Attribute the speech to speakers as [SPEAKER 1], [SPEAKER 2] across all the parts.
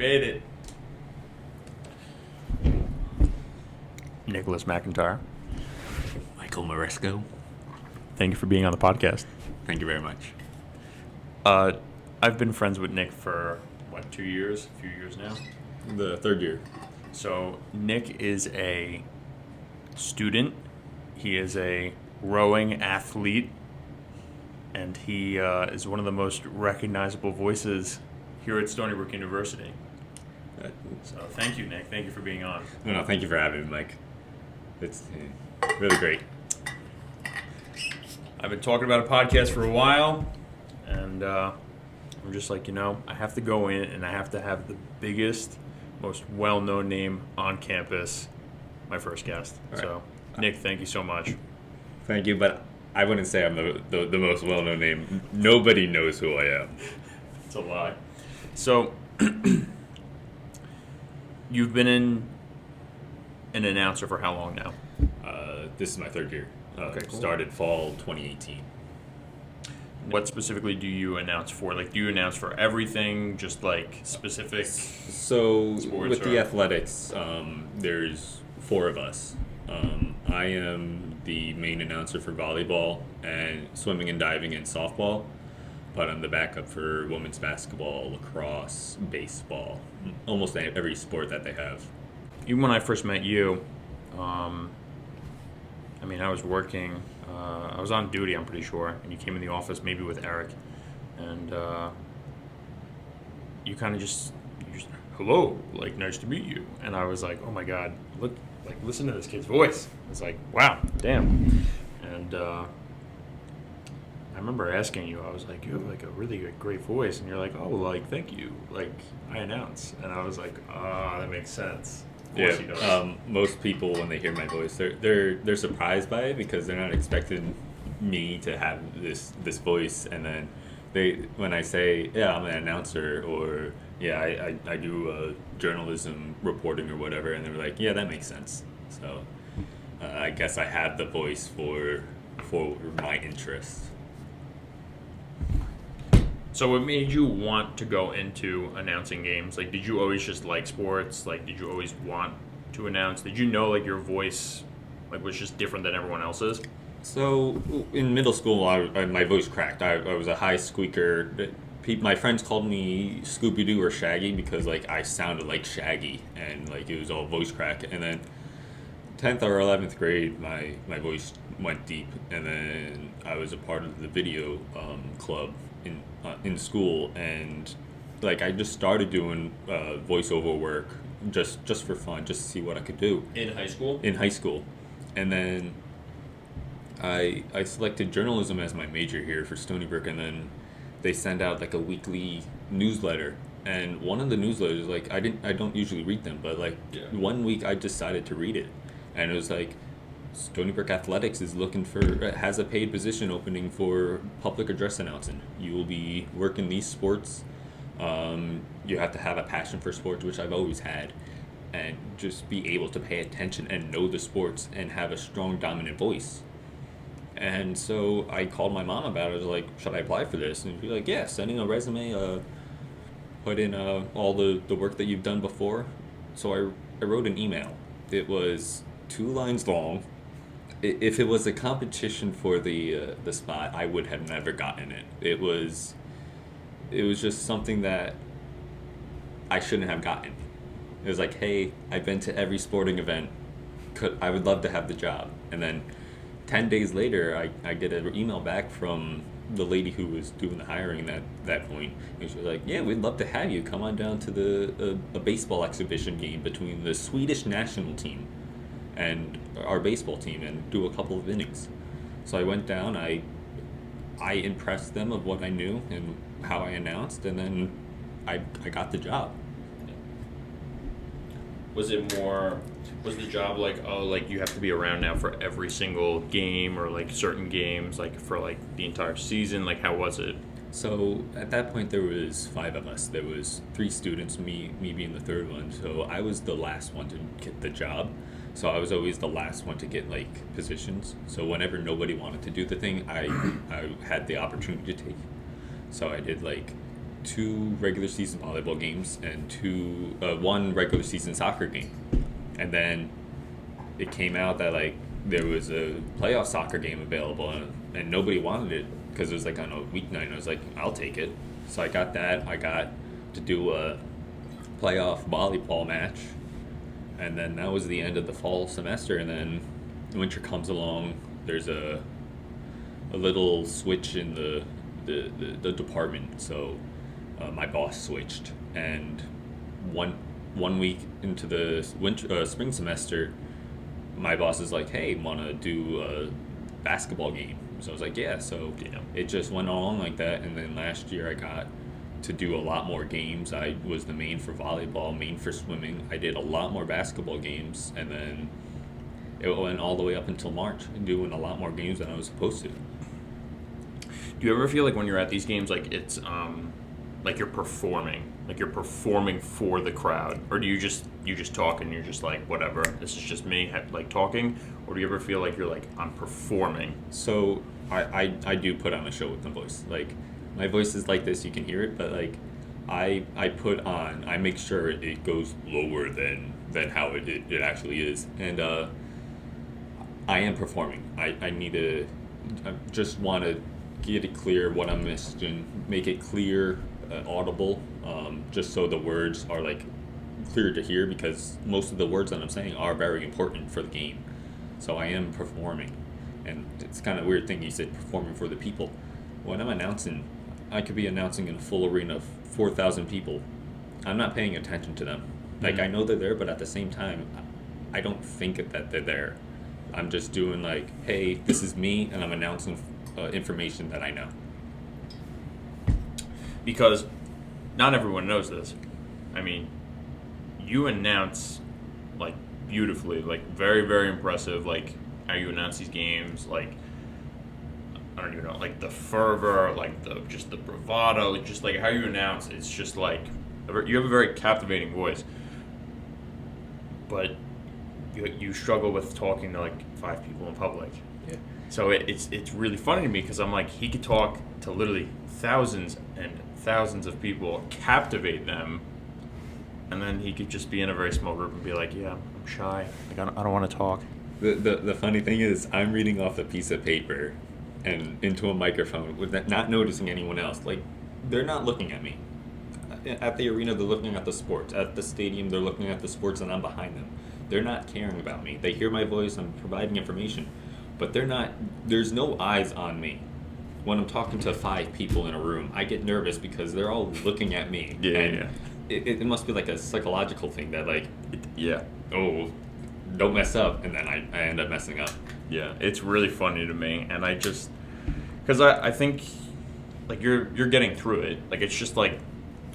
[SPEAKER 1] made it. Nicholas McEntyre,
[SPEAKER 2] Michael Maresco.
[SPEAKER 1] thank you for being on the podcast.
[SPEAKER 2] Thank you very much.
[SPEAKER 1] I've been friends with Nick for, 2 years? A few years now.
[SPEAKER 2] The third year.
[SPEAKER 1] So Nick is a student. He is a rowing athlete. And he is one of the most recognizable voices here at Stony Brook University. So thank you, Nick. Thank you for being on.
[SPEAKER 2] No, thank you for having me, Mike. It's really great.
[SPEAKER 1] I've been talking about a podcast for a while, and I'm just like, I have to go in and I have to have the biggest, most well-known name on campus, my first guest.
[SPEAKER 2] Right.
[SPEAKER 1] So, Nick, thank you so much.
[SPEAKER 2] Thank you, but I wouldn't say I'm the most well-known name. Nobody knows who I am.
[SPEAKER 1] It's a lie. So, you've been an announcer for how long now?
[SPEAKER 2] This is my third year.
[SPEAKER 1] Okay, cool.
[SPEAKER 2] Started fall 2018.
[SPEAKER 1] What specifically do you announce for? Like, do you announce for everything, just like specific?
[SPEAKER 2] So
[SPEAKER 1] Sports
[SPEAKER 2] with the
[SPEAKER 1] or-
[SPEAKER 2] athletics, there's four of us. I am the main announcer for volleyball and swimming and diving and softball, but I'm the backup for women's basketball, lacrosse, baseball, almost every sport that they have.
[SPEAKER 1] Even when I first met you, I was working, I was on duty, I'm pretty sure, and you came in the office maybe with Eric, and you kind of just, hello, like, nice to meet you. And I was like, oh my God, look, like, listen to this kid's voice. It's like, wow, damn. And I remember asking you, I was like, you have like a really great voice. And you're like, oh, like, thank you. Like, I announce. And I was like, that makes sense. Of course he does.
[SPEAKER 2] Most people when they hear my voice, they're surprised by it because they're not expecting me to have this voice. And then when I say, yeah, I'm an announcer, or yeah, I do journalism reporting or whatever, and they're like, yeah, that makes sense. So I guess I have the voice for my interests.
[SPEAKER 1] So what made you want to go into announcing games? Like, did you always just like sports? Like, did you always want to announce? Did you know, like, your voice, like, was just different than everyone else's?
[SPEAKER 2] So in middle school, my voice cracked. I was a high squeaker. My friends called me Scooby-Doo or Shaggy because, like, I sounded like Shaggy, and, like, it was all voice crack. And then 10th or 11th grade, my voice went deep, and then I was a part of the video club in school, and, like, I just started doing voiceover work just for fun, just to see what I could do.
[SPEAKER 1] In high school?
[SPEAKER 2] In high school. And then I selected journalism as my major here for Stony Brook, and then they send out, like, a weekly newsletter. And one of the newsletters, like, I don't usually read them, but, like, one week I decided to read it. And it was like, Stony Brook Athletics has a paid position opening for public address announcing. You will be working these sports. You have to have a passion for sports, which I've always had, and just be able to pay attention and know the sports and have a strong, dominant voice. And so I called my mom about it. I was like, should I apply for this? And she's like, yeah, send in a resume, put in all the work that you've done before. So I wrote an email. It was 2 lines long. If it was a competition for the spot, I would have never gotten it. It was just something that I shouldn't have gotten. It was like, hey, I've been to every sporting event. I would love to have the job. And then 10 days later, I get an email back from the lady who was doing the hiring at that point. And she was like, yeah, we'd love to have you. Come on down to a baseball exhibition game between the Swedish national team and our baseball team and do a couple of innings. So I went down, I impressed them of what I knew and how I announced, and then I got the job.
[SPEAKER 1] Was the job like, oh, like, you have to be around now for every single game, or like certain games, like for like the entire season? Like, how was it?
[SPEAKER 2] So at that point there was 5 of us. There was 3 students, me being the third one. So I was the last one to get the job. So I was always the last one to get, like, positions. So whenever nobody wanted to do the thing, I had the opportunity to take. So I did, like, 2 regular season volleyball games and 1 regular season soccer game. And then it came out that like there was a playoff soccer game available, and nobody wanted it because it was like on a weeknight. And I was like, I'll take it. So I got that. I got to do a playoff volleyball match, and then that was the end of the fall semester. And then winter comes along. There's a little switch in the department. So my boss switched, and one week into the spring semester, my boss is like, "Hey, want to do a basketball game?" So I was like, "Yeah." So it just went along like that, and then last year I got to do a lot more games. I was the main for volleyball, main for swimming. I did a lot more basketball games, and then it went all the way up until March, doing a lot more games than I was supposed to.
[SPEAKER 1] Do you ever feel like when you're at these games, like it's like you're performing for the crowd, or do you just talk and you're just like, whatever, this is just me like talking, or do you ever feel like you're like, I'm performing?
[SPEAKER 2] So I do put on a show with my voice. Like my voice is like this, you can hear it, but like I make sure it goes lower than how it actually is, and I am performing. I just want to get it clear what I'm messaging, make it clear, audible, just so the words are like clear to hear, because most of the words that I'm saying are very important for the game. So I am performing, and it's kind of a weird thing you said, performing for the people. When I'm announcing, I could be announcing in a full arena of 4,000 people. I'm not paying attention to them. Like, I know they're there, but at the same time, I don't think that they're there. I'm just doing like, hey, this is me, and I'm announcing information that I know.
[SPEAKER 1] Because not everyone knows this. I mean, you announce like beautifully, like very, very impressive, like how you announce these games, like I don't even know, like the fervor, like the bravado, just like how you announce. It's just like you have a very captivating voice, but you struggle with talking to like 5 people in public.
[SPEAKER 2] Yeah.
[SPEAKER 1] So it's really funny to me because I'm like, he could talk to literally thousands and thousands of people, captivate them, and then he could just be in a very small group and be like, yeah, I'm shy, like I don't want to talk.
[SPEAKER 2] The funny thing is, I'm reading off a piece of paper and into a microphone with not noticing anyone else. Like, they're not looking at me. At the arena, they're looking at the sports. At the stadium, they're looking at the sports, and I'm behind them. They're not caring about me. They hear my voice, I'm providing information, but there's no eyes on me. When I'm talking to 5 people in a room, I get nervous because they're all looking at me.
[SPEAKER 1] Yeah.
[SPEAKER 2] It must be like a psychological thing that like,
[SPEAKER 1] Yeah.
[SPEAKER 2] oh, don't mess up, and then I end up messing up.
[SPEAKER 1] Yeah, it's really funny to me, and I just, because I think, like, you're getting through it. Like, it's just like,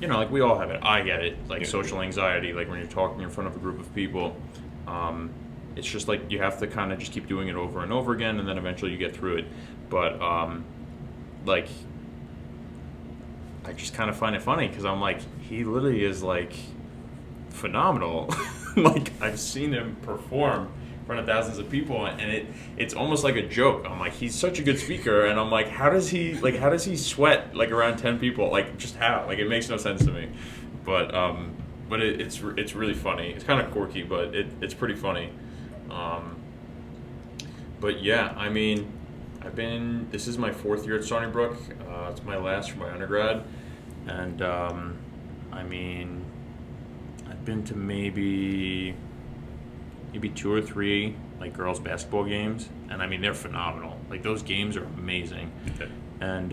[SPEAKER 1] you know, like we all have it. I get it. Like, social anxiety, like when you're talking in front of a group of people, it's just like you have to kind of just keep doing it over and over again, and then eventually you get through it. But like, I just kind of find it funny because I'm like, he literally is like phenomenal. Like, I've seen him perform in front of thousands of people, and it's almost like a joke. I'm like, he's such a good speaker, and I'm like, how does he sweat like around 10 people? Like, just how? Like, it makes no sense to me. But it's really funny. It's kind of quirky, but it's pretty funny. But yeah, I mean, this is my 4th year at Stony Brook. It's my last for my undergrad, and I mean, I've been to maybe 2 or 3 like girls basketball games, and I mean, they're phenomenal. Like, those games are amazing.
[SPEAKER 2] Okay.
[SPEAKER 1] And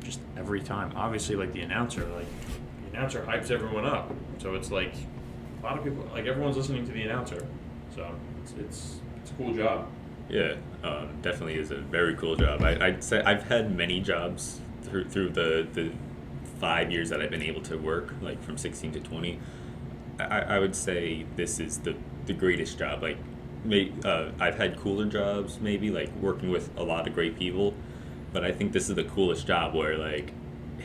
[SPEAKER 1] just every time, obviously, like the announcer hypes everyone up, so it's like a lot of people, like everyone's listening to the announcer, so it's a cool job.
[SPEAKER 2] Yeah, definitely is a very cool job. I'd say I've had many jobs through the 5 years that I've been able to work, like from 16 to 20. I would say this is the greatest job. Like, I've had cooler jobs, maybe, like working with a lot of great people, but I think this is the coolest job where, like,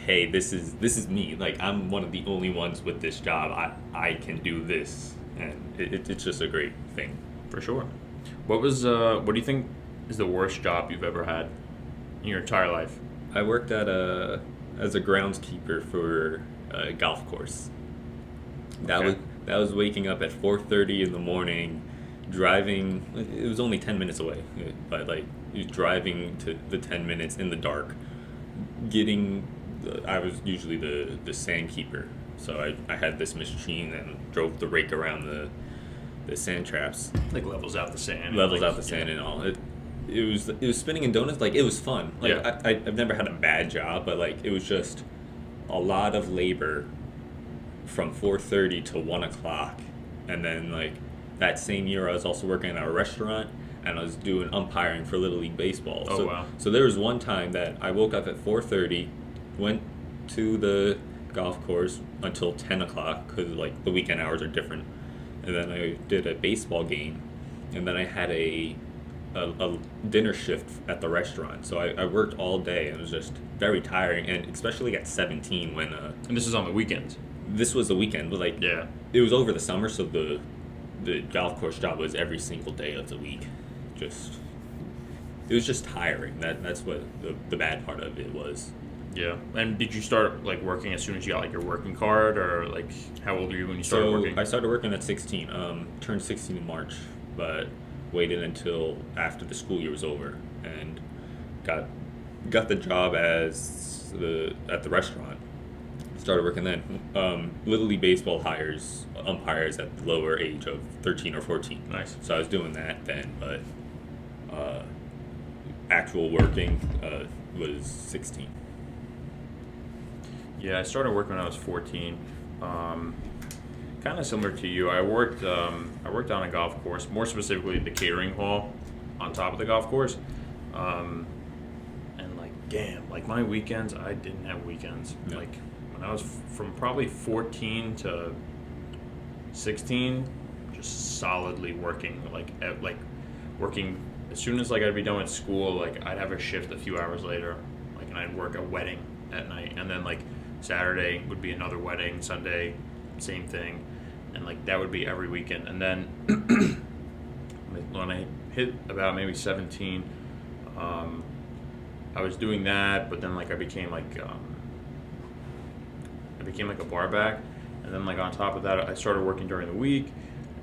[SPEAKER 2] hey, this is me. Like, I'm one of the only ones with this job. I can do this, and it's just a great thing.
[SPEAKER 1] For sure. What do you think is the worst job you've ever had in your entire life?
[SPEAKER 2] I worked at as a groundskeeper for a golf course. That
[SPEAKER 1] Okay.
[SPEAKER 2] was that was waking up at 4:30 in the morning, driving. It was only 10 minutes away, but like driving to the 10 minutes in the dark, getting. I was usually the sand keeper, so I had this machine and drove the rake around the sand traps,
[SPEAKER 1] Like levels out the sand.
[SPEAKER 2] levels
[SPEAKER 1] like,
[SPEAKER 2] out the sand and all. It was spinning in donuts. Like, it was fun. Like,
[SPEAKER 1] Yeah.
[SPEAKER 2] I've never had a bad job, but like it was just a lot of labor from 4:30 to 1 o'clock, and then like that same year I was also working at a restaurant and I was doing umpiring for Little League baseball.
[SPEAKER 1] Oh,
[SPEAKER 2] so,
[SPEAKER 1] wow.
[SPEAKER 2] So there was one time that I woke up at 4:30, went to the golf course until 10 o'clock because like the weekend hours are different, and then I did a baseball game, and then I had a dinner shift at the restaurant. So I worked all day and it was just very tiring, and especially at 17 when
[SPEAKER 1] And this is on the weekends.
[SPEAKER 2] this was the weekend, but like
[SPEAKER 1] Yeah.
[SPEAKER 2] it was over the summer, so the golf course job was every single day of the week. Just it was just tiring. That's what the bad part of it was.
[SPEAKER 1] Yeah. And did you start like working as soon as you got like your working card, or like how old were you when you started
[SPEAKER 2] So
[SPEAKER 1] working?
[SPEAKER 2] I started working at 16. Turned 16 in March, but waited until after the school year was over and got the job at the restaurant. Started working then. Little League baseball hires umpires at the lower age of 13 or 14.
[SPEAKER 1] Nice.
[SPEAKER 2] So I was doing that then, but actual working was 16.
[SPEAKER 1] Yeah, I started working when I was 14. Kind of similar to you. I worked on a golf course, more specifically the catering hall on top of the golf course. And like, damn, like my weekends, I didn't have weekends.
[SPEAKER 2] No.
[SPEAKER 1] Like when I was from probably 14 to 16, just solidly working, like working as soon as like I'd be done with school, like I'd have a shift a few hours later, like, and I'd work a wedding at night, and then like Saturday would be another wedding, Sunday same thing, and like that would be every weekend. And then when I hit about maybe 17, I was doing that, but then like I became like a bar back, and then like on top of that I started working during the week,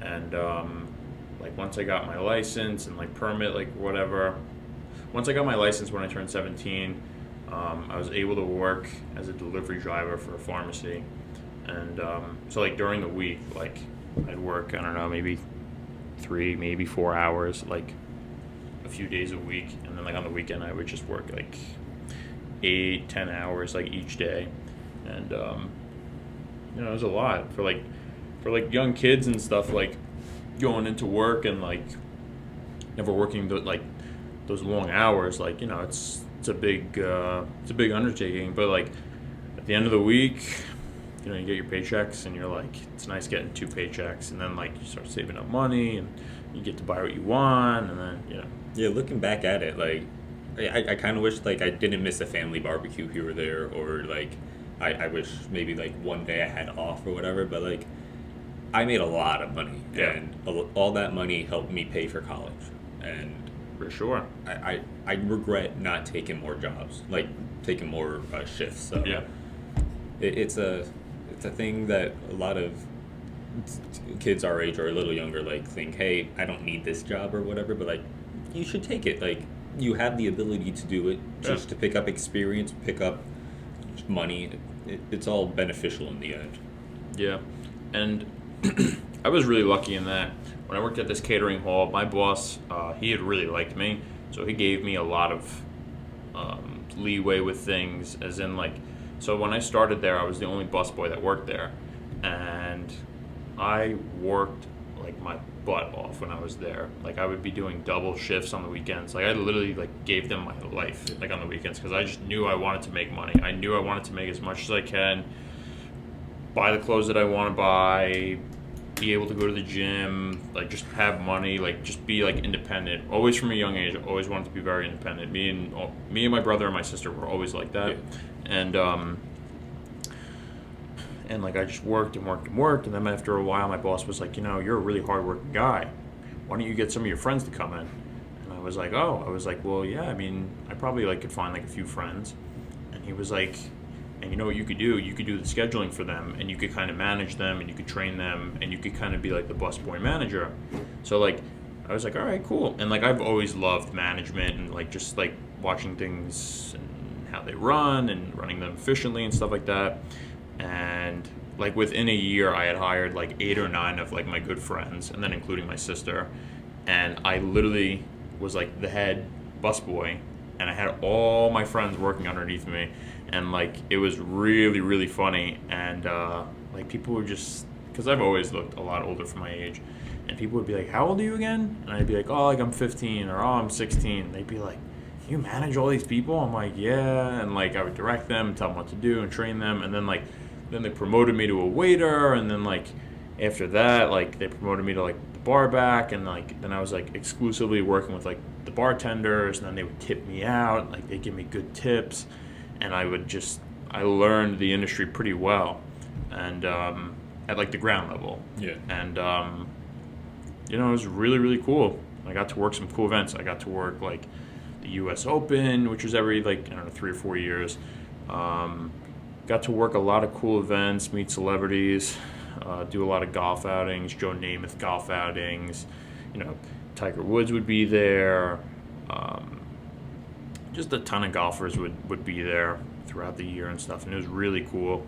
[SPEAKER 1] and like once I got my license and like permit, like whatever, once I got my license when I turned 17, I was able to work as a delivery driver for a pharmacy. And so like during the week, like I'd work, I don't know, maybe 3, maybe 4 hours, like a few days a week. And then like on the weekend, I would just work like 8-10 hours like each day. And it was a lot for young kids and stuff, like going into work and like never working those long hours. Like, it's a big undertaking, but like at the end of the week, you get your paychecks and you're like, it's nice getting 2 paychecks, and then like you start saving up money and you get to buy what you want, and then
[SPEAKER 2] Yeah, looking back at it, like I kind of wish like I didn't miss a family barbecue here or there, or like I wish maybe like one day I had off or whatever, but like I made a lot of money,
[SPEAKER 1] Yeah.
[SPEAKER 2] and all that money helped me pay for college, and
[SPEAKER 1] for sure.
[SPEAKER 2] I regret not taking more jobs, like taking more shifts. So
[SPEAKER 1] Yeah.
[SPEAKER 2] it's a thing that a lot of kids our age or a little younger like think, hey, I don't need this job or whatever, but like you should take it. Like you have the ability to do it, just to pick up experience, pick up money. It's all beneficial in the end.
[SPEAKER 1] Yeah, and I was really lucky in that when I worked at this catering hall, my boss, he had really liked me, so he gave me a lot of leeway with things, as in like, so when I started there, I was the only busboy that worked there, and I worked like my butt off when I was there. Like I would be doing double shifts on the weekends. Like I literally like gave them my life like on the weekends, because I just knew I wanted to make money. I knew I wanted to make as much as I can, buy the clothes that I want to buy, be able to go to the gym, like just have money, like just be like independent. Always from a young age, I always wanted to be very independent. Me and my brother and my sister were always like that. Yeah. And like I just worked and worked and worked, and then after a while my boss was like, you're a really hardworking guy. Why don't you get some of your friends to come in? And I was like, well, yeah, I mean, I probably like could find like a few friends. And he was like, And you know what you could do? You could do the scheduling for them, and you could kind of manage them, and you could train them, and you could kind of be like the busboy manager. So like, I was like, all right, cool. And like, I've always loved management and like just like watching things and how they run and running them efficiently and stuff like that. And like within a year, I had hired like 8 or 9 of like my good friends, and then including my sister. And I literally was like the head busboy, and I had all my friends working underneath me, and like it was really really funny. And like people were just, because I've always looked a lot older for my age, and people would be like, "How old are you again?" And I'd be like, "Oh, like I'm 15," or "Oh, I'm 16." They'd be like, "You manage all these people?" I'm like, "Yeah," and like I would direct them, tell them what to do, and train them, and then they promoted me to a waiter, and then like after that, like they promoted me to like the bar back, and like then I was like exclusively working with like the bartenders, and then they would tip me out, like they give me good tips, and I learned the industry pretty well, and at like the ground level.
[SPEAKER 2] Yeah.
[SPEAKER 1] And it was really really cool. I got to work some cool events. I got to work like the U.S. Open, which was every like I don't know 3 or 4 years. Got to work a lot of cool events, meet celebrities, do a lot of golf outings, Joe Namath golf outings. Tiger Woods would be there. Just a ton of golfers would be there throughout the year and stuff, and it was really cool.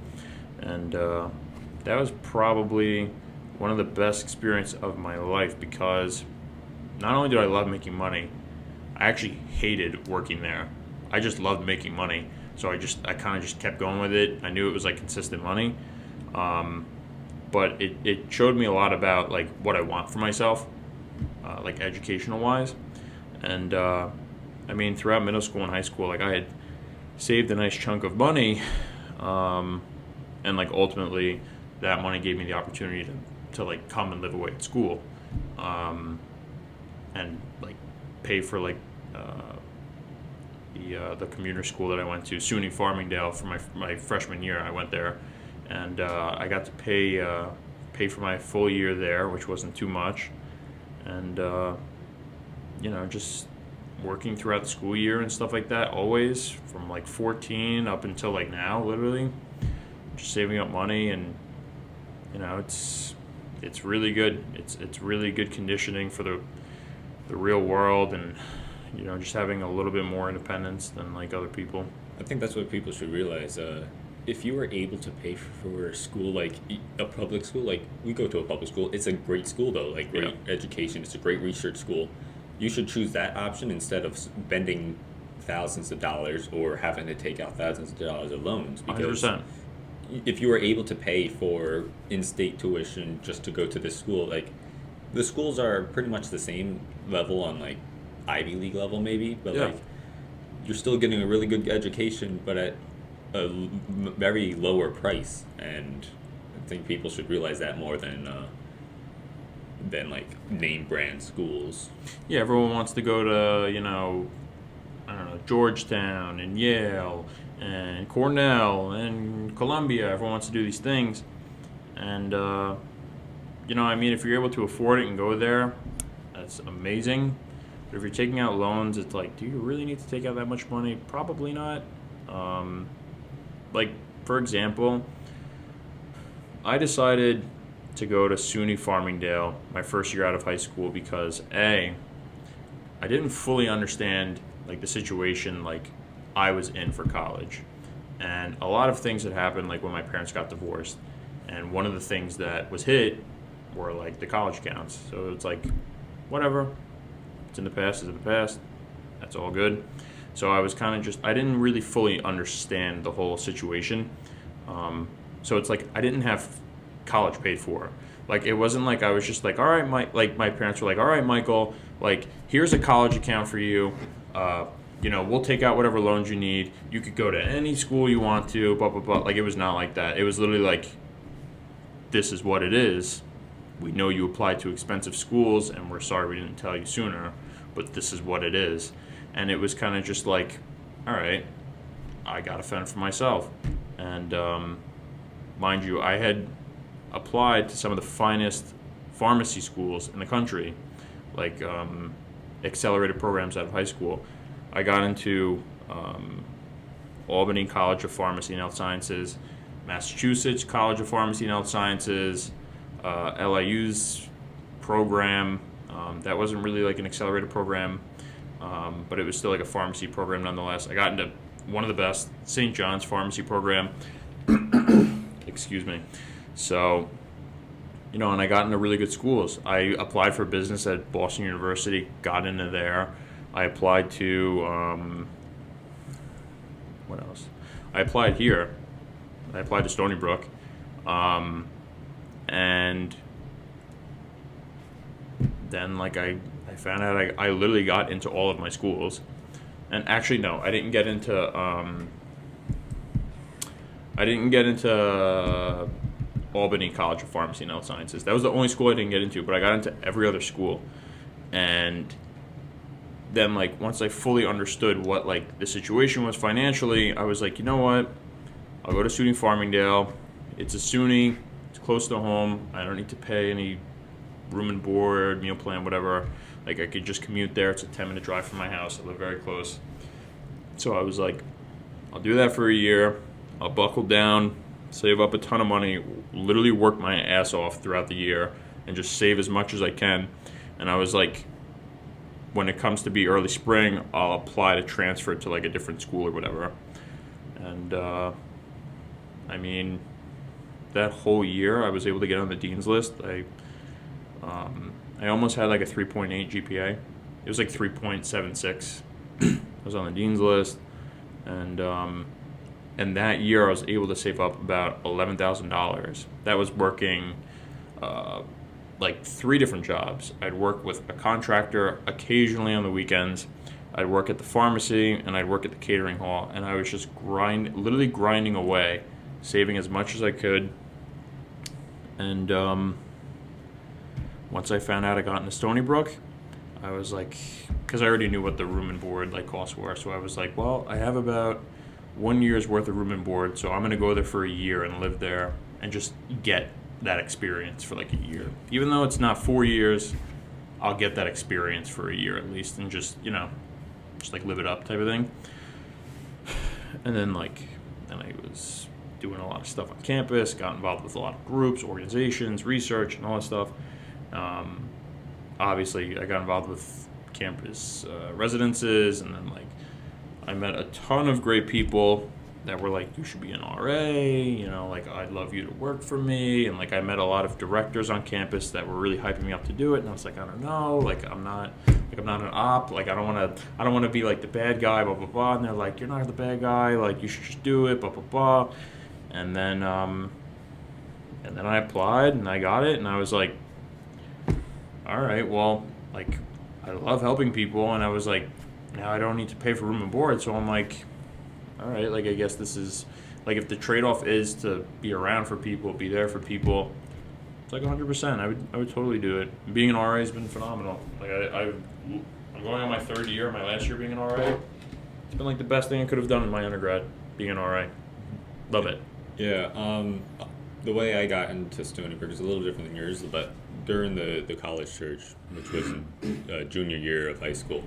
[SPEAKER 1] And that was probably one of the best experiences of my life, because not only did I love making money, I actually hated working there. I just loved making money. So I kind of just kept going with it. I knew it was like consistent money, but it showed me a lot about like what I want for myself, like educational wise. And I mean, throughout middle school and high school, like I had saved a nice chunk of money, and like ultimately that money gave me the opportunity to like come and live away at school, and like pay for like the commuter school that I went to, SUNY Farmingdale, for my freshman year. I went there, and I got to pay for my full year there, which wasn't too much, and just working throughout the school year and stuff like that, always from like 14 up until like now, literally, just saving up money. And it's really good. It's really good conditioning for the real world, and just having a little bit more independence than like other people.
[SPEAKER 2] I think that's what people should realize. If you were able to pay for school, like a public school, like we go to a public school, it's a great school though, like great education, it's a great research school. You should choose that option instead of spending thousands of dollars or having to take out thousands of dollars of loans. Because
[SPEAKER 1] 100%.
[SPEAKER 2] if you were able to pay for in-state tuition just to go to this school, like the schools are pretty much the same level on like Ivy League level maybe, but like you're still getting a really good education, but at a very lower price. And I think people should realize that more than like name brand schools.
[SPEAKER 1] Yeah, everyone wants to go to I don't know, Georgetown and Yale and Cornell and Columbia. Everyone wants to do these things, and I mean, if you're able to afford it and go there, that's amazing. But if you're taking out loans, it's like, do you really need to take out that much money? Probably not. Like, for example, I decided to go to SUNY Farmingdale my first year out of high school because I didn't fully understand like the situation like I was in for college, and a lot of things that happened like when my parents got divorced, and one of the things that was hit were like the college accounts. So it's like, whatever. It's in the past, it's in the past. That's all good. So I was kind of I didn't really fully understand the whole situation. So it's like I didn't have college paid for. Like it wasn't like I was just like, all right, my parents were like, all right, Michael, like here's a college account for you. We'll take out whatever loans you need. You could go to any school you want to, blah, blah, blah. Like it was not like that. It was literally like, this is what it is. We know you applied to expensive schools, and we're sorry we didn't tell you sooner, but this is what it is. And it was kind of just like, all right, I got to fend for myself. And mind you, I had applied to some of the finest pharmacy schools in the country, like accelerated programs out of high school. I got into Albany College of Pharmacy and Health Sciences, Massachusetts College of Pharmacy and Health Sciences, LIU's program. That wasn't really like an accelerated program, but it was still like a pharmacy program nonetheless. I got into one of the best, St. John's Pharmacy program. Excuse me. So, and I got into really good schools. I applied for business at Boston University, got into there. I applied to, what else? I applied here. I applied to Stony Brook. And then, I found out I literally got into all of my schools. And actually, no, I didn't get into, Albany College of Pharmacy and Health Sciences. That was the only school I didn't get into, but I got into every other school. And then, once I fully understood what, the situation was financially, I was like, you know what? I'll go to SUNY Farmingdale. It's a SUNY. It's close to home. I don't need to pay any room and board, meal plan, whatever. I could just commute there. It's a 10-minute drive from my house. I live very close. So I was like, I'll do that for a year. I'll buckle down, save up a ton of money, literally work my ass off throughout the year, and just save as much as I can. And I was like, when it comes to be early spring, I'll apply to transfer to a different school or whatever. And that whole year I was able to get on the dean's list. I almost had a 3.8 GPA. It was 3.76. I was on the dean's list, and that year I was able to save up about $11,000. That was working 3 different jobs. I'd work with a contractor occasionally on the weekends. I'd work at the pharmacy, and I'd work at the catering hall, and I was just literally grinding away, saving as much as I could. And once I found out I got into Stony Brook, I was like, because I already knew what the room and board costs were, so I was like, well, I have about 1 year's worth of room and board, so I'm going to go there for a year and live there and just get that experience for a year. Even though it's not 4 years, I'll get that experience for a year at least, and just live it up type of thing. And then I was doing a lot of stuff on campus, got involved with a lot of groups, organizations, research, and all that stuff. Obviously, I got involved with campus residences, and then I met a ton of great people that were like, you should be an RA, I'd love you to work for me. And I met a lot of directors on campus that were really hyping me up to do it. And I was like, I don't know, I'm not an op, I don't want to be the bad guy, blah blah blah. And they're like, you're not the bad guy, you should just do it, blah blah blah. And then I applied and I got it, and I was like, all right, well, I love helping people, and I was like, now I don't need to pay for room and board, so I'm like, all right, I guess this is, if the trade-off is to be around for people, be there for people, it's 100%. I would totally do it. Being an RA has been phenomenal. I'm going on my 3rd year, my last year being an RA. It's been the best thing I could have done in my undergrad, being an RA. Love it.
[SPEAKER 2] Yeah, the way I got into Stony Brook is a little different than yours, but during the college church, which was in junior year of high school,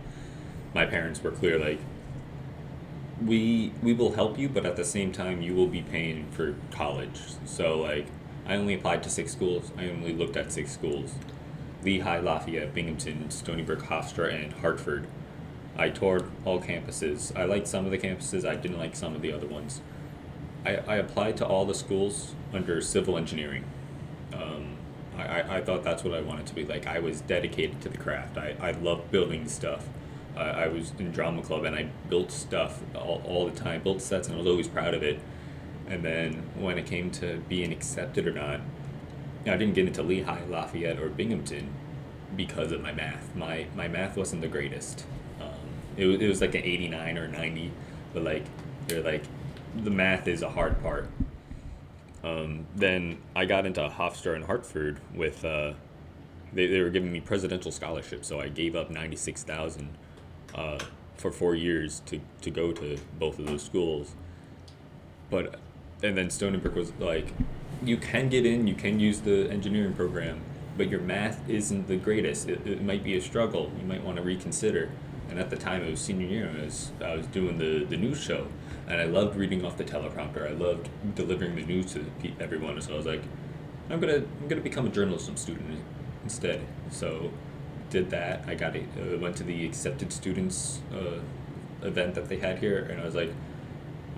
[SPEAKER 2] my parents were clear, we will help you, but at the same time, you will be paying for college. So, I only applied to 6 schools. I only looked at 6 schools. Lehigh, Lafayette, Binghamton, Stony Brook, Hofstra, and Hartford. I toured all campuses. I liked some of the campuses. I didn't like some of the other ones. I applied to all the schools under civil engineering. I thought that's what I wanted to be. I was dedicated to the craft. I loved building stuff. I was in drama club, and I built stuff all the time, built sets, and I was always proud of it. And then when it came to being accepted or not, I didn't get into Lehigh, Lafayette, or Binghamton because of my math. My math wasn't the greatest. It was an 89 or 90, but they're the math is a hard part. Then I got into Hofstra and Hartford with they were giving me presidential scholarships, so I gave up $96,000 for 4 years to go to both of those schools. And then Stony Brook was you can get in, you can use the engineering program, but your math isn't the greatest. It might be a struggle. You might want to reconsider. And at the time, it was senior year. I was doing the news show, and I loved reading off the teleprompter. I loved delivering the news to everyone. So I was like, I'm gonna become a journalism student instead. So did that. I got went to the accepted students event that they had here, and I was like,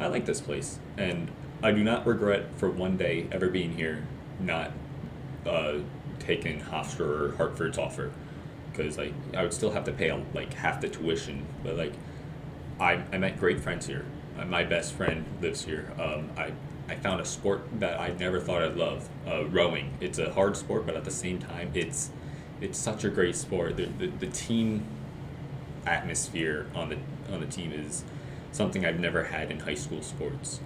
[SPEAKER 2] I like this place, and I do not regret for one day ever being here, not taking Hofstra or Hartford's offer, because like I would still have to pay like half the tuition, but like I met great friends here. My best friend lives here. I found a sport that I never thought I'd love, rowing. It's a hard sport, but at the same time, it's such a great sport. The team atmosphere on the team is something I've never had in high school sports.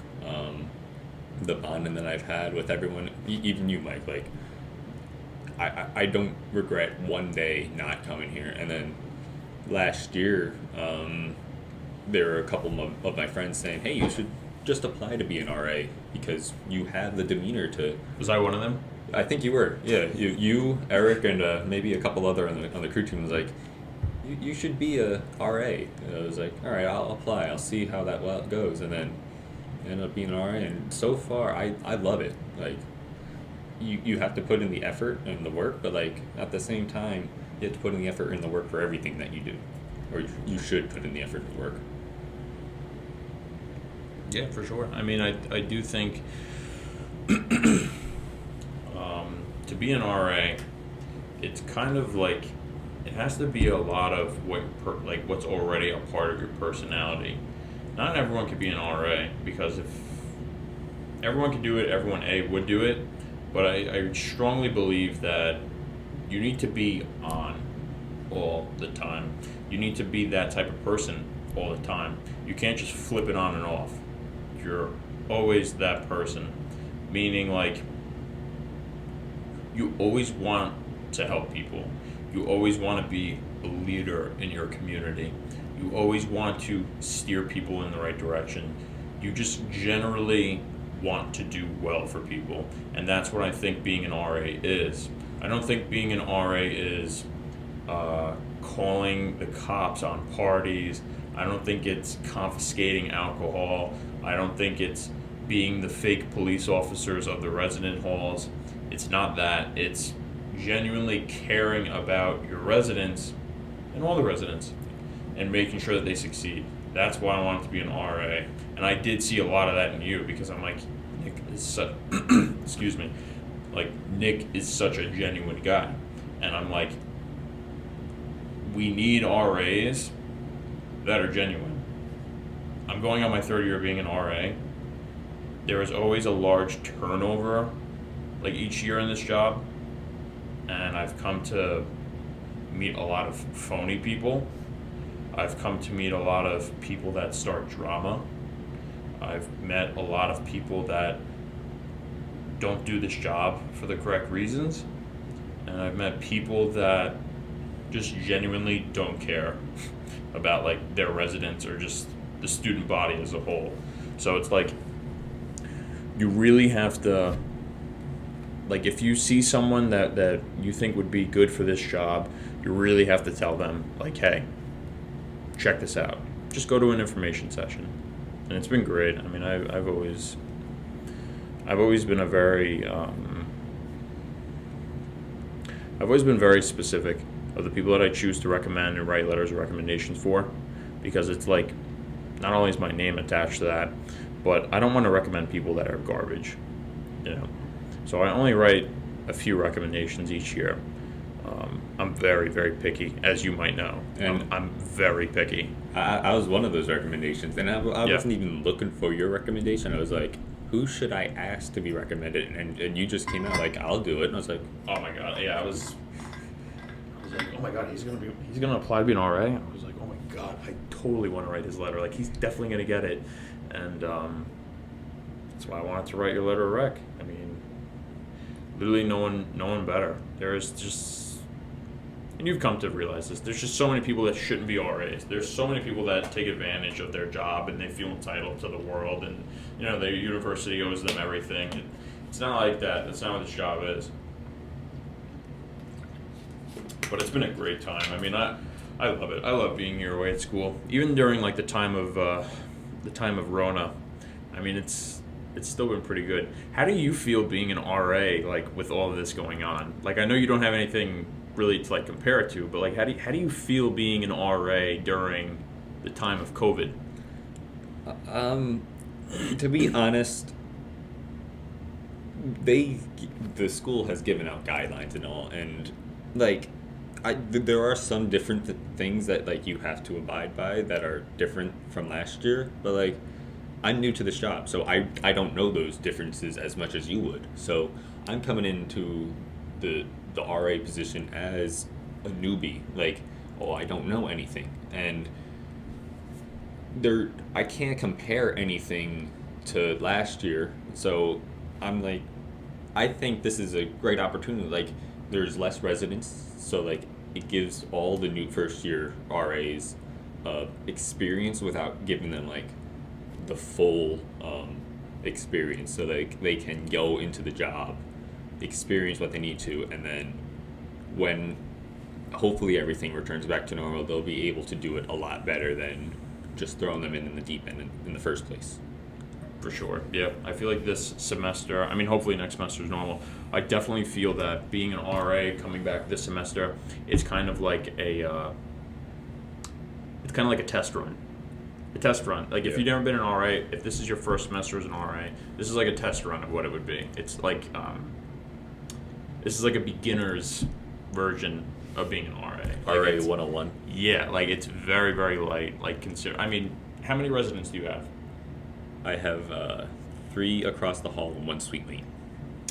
[SPEAKER 2] The bonding that I've had with everyone, even you, Mike, like I don't regret one day not coming here. And then last year, there were a couple of my friends saying, "Hey, you should just apply to be an RA because you have the demeanor to."
[SPEAKER 1] Was I one of them?
[SPEAKER 2] I think you were. Yeah, you, Eric, and maybe a couple other on the crew team was like, you should be a RA. And I was like, all right, I'll apply. I'll see how that goes, and then ended up being an RA. And so far, I love it. Like, you have to put in the effort and the work, but like at the same time, you have to put in the effort and the work for everything that you do, or you should put in the effort and the work.
[SPEAKER 1] Yeah, for sure. I mean, I do think to be an RA, it's kind of like it has to be a lot of what's already a part of your personality. Not everyone could be an RA, because if everyone could do it, everyone would do it. But I strongly believe that you need to be on all the time. You need to be that type of person all the time. You can't just flip it on and off. You're always that person, meaning like you always want to help people. You always want to be a leader in your community. You always want to steer people in the right direction. You just generally want to do well for people, and that's what I think being an RA is. I don't think being an RA is calling the cops on parties. I don't think it's confiscating alcohol. I don't think it's being the fake police officers of the resident halls. It's not that. It's genuinely caring about your residents and all the residents and making sure that they succeed. That's why I wanted to be an RA. And I did see a lot of that in you, because I'm like, Nick is such, excuse me, like Nick is such a genuine guy. And I'm like, we need RAs that are genuine. I'm going on my third year of being an RA. There is always a large turnover, like each year in this job. And I've come to meet a lot of phony people. I've come to meet a lot of people that start drama. I've met a lot of people that don't do this job for the correct reasons. And I've met people that just genuinely don't care about like their residents or just the student body as a whole. So it's like you really have to, like, if you see someone that you think would be good for this job, you really have to tell them, like, hey, check this out. Just go to an information session. And it's been great. I mean, I've always been I've always been very specific of the people that I choose to recommend and write letters of recommendations for, because it's like, not only is my name attached to that, but I don't want to recommend people that are garbage, you know. So I only write a few recommendations each year. I'm very, very picky, as you might know. And I'm very picky.
[SPEAKER 2] I was one of those recommendations, and I wasn't even looking for your recommendation. I was like, who should I ask to be recommended? And you just came out like, I'll do it. And I was like,
[SPEAKER 1] oh my god, yeah, I was like, oh my god, he's gonna apply to be an RA. I was like, oh my god, I totally want to write his letter. Like, he's definitely gonna get it. And that's why I wanted to write your letter of rec. I mean, literally no one better. There's just, and you've come to realize this, there's just so many people that shouldn't be RAs. There's so many people that take advantage of their job and they feel entitled to the world, and you know, their university owes them everything. And it's not like that. That's not what this job is. But it's been a great time. I mean, I love it. I love being here away at school. Even during like the time of the time of Rona, I mean, it's still been pretty good. How do you feel being an RA, like, with all of this going on? Like, I know you don't have anything really to, like, compare it to, but, like, how do you feel being an RA during the time of COVID?
[SPEAKER 2] To be honest, the school has given out guidelines and all, and like there are some different things that like you have to abide by that are different from last year, but like I'm new to this job, so I don't know those differences as much as you would. So I'm coming into the RA position as a newbie, like, oh, I don't know anything, and I can't compare anything to last year. So I'm like, I think this is a great opportunity. Like, there's less residents, so like it gives all the new first year RAs experience without giving them like the full experience. So like they can go into the job, experience what they need to, and then when hopefully everything returns back to normal, they'll be able to do it a lot better than just throwing them in the deep end in the first place.
[SPEAKER 1] For sure, yeah. I feel like this semester, I mean, hopefully next semester is normal. I definitely feel that being an RA coming back this semester, it's kind of like a test run. A test run. Like, if you've never been an RA, if this is your first semester as an RA, this is like a test run of what it would be. It's like, this is like a beginner's version of being an RA.
[SPEAKER 2] RA 101.
[SPEAKER 1] Yeah, like it's very, very light. Like, I mean, how many residents do you have?
[SPEAKER 2] I have 3 across the hall and 1 suite lane.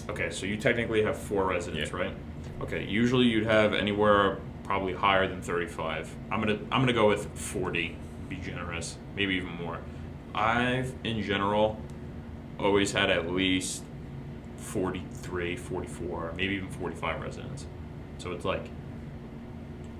[SPEAKER 1] Okay, so you technically have 4 residents, right? Okay, usually you'd have anywhere probably higher than 35. I'm gonna go with 40. Be generous, maybe even more. I've in general always had at least 43, 44, maybe even 45 residents. So it's like,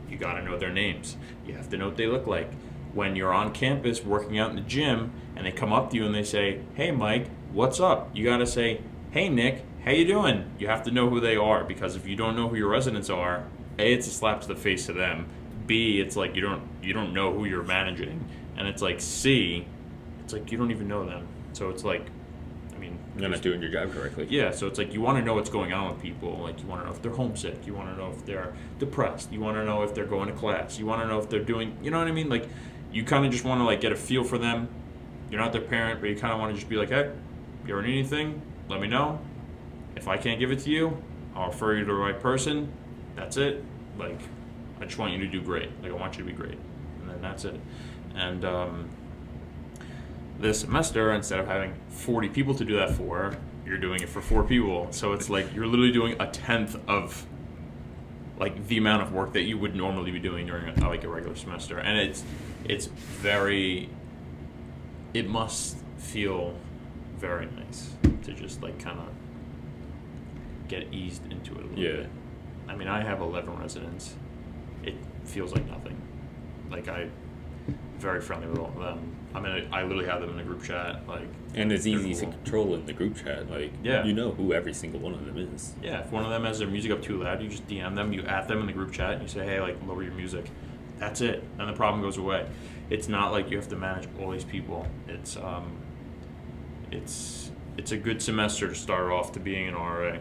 [SPEAKER 1] you gotta know their names. You have to know what they look like. When you're on campus working out in the gym and they come up to you and they say, "Hey Mike, what's up?" You gotta say, "Hey Nick, how you doing?" You have to know who they are, because if you don't know who your residents are, A, it's a slap to the face to them. B, it's like you don't know who you're managing. And it's like C, it's like you don't even know them. So it's like, I mean,
[SPEAKER 2] you're not doing your job correctly.
[SPEAKER 1] Yeah, so it's like you want to know what's going on with people. Like, you want to know if they're homesick. You want to know if they're depressed. You want to know if they're going to class. You want to know if they're doing, you know what I mean? Like, you kind of just want to like get a feel for them. You're not their parent, but you kind of want to just be like, "Hey, if you ever need anything, let me know. If I can't give it to you, I'll refer you to the right person. That's it. Like, I just want you to do great. Like, I want you to be great." And then that's it. And this semester, instead of having 40 people to do that for, you're doing it for 4 people. So it's like you're literally doing a tenth of like the amount of work that you would normally be doing during a regular semester. And it's very, it must feel very nice to just like kind of get eased into it a little bit. I mean, I have 11 residents. It feels like nothing. Like, I'm very friendly with all of them. I mean, I literally have them in the group chat. Like,
[SPEAKER 2] and it's easy to control in the group chat. Like, you know who every single one of them is.
[SPEAKER 1] Yeah, if one of them has their music up too loud, you just DM them, you at them in the group chat, and you say, "Hey, like, lower your music." That's it, and the problem goes away. It's not like you have to manage all these people. It's a good semester to start off to being an RA.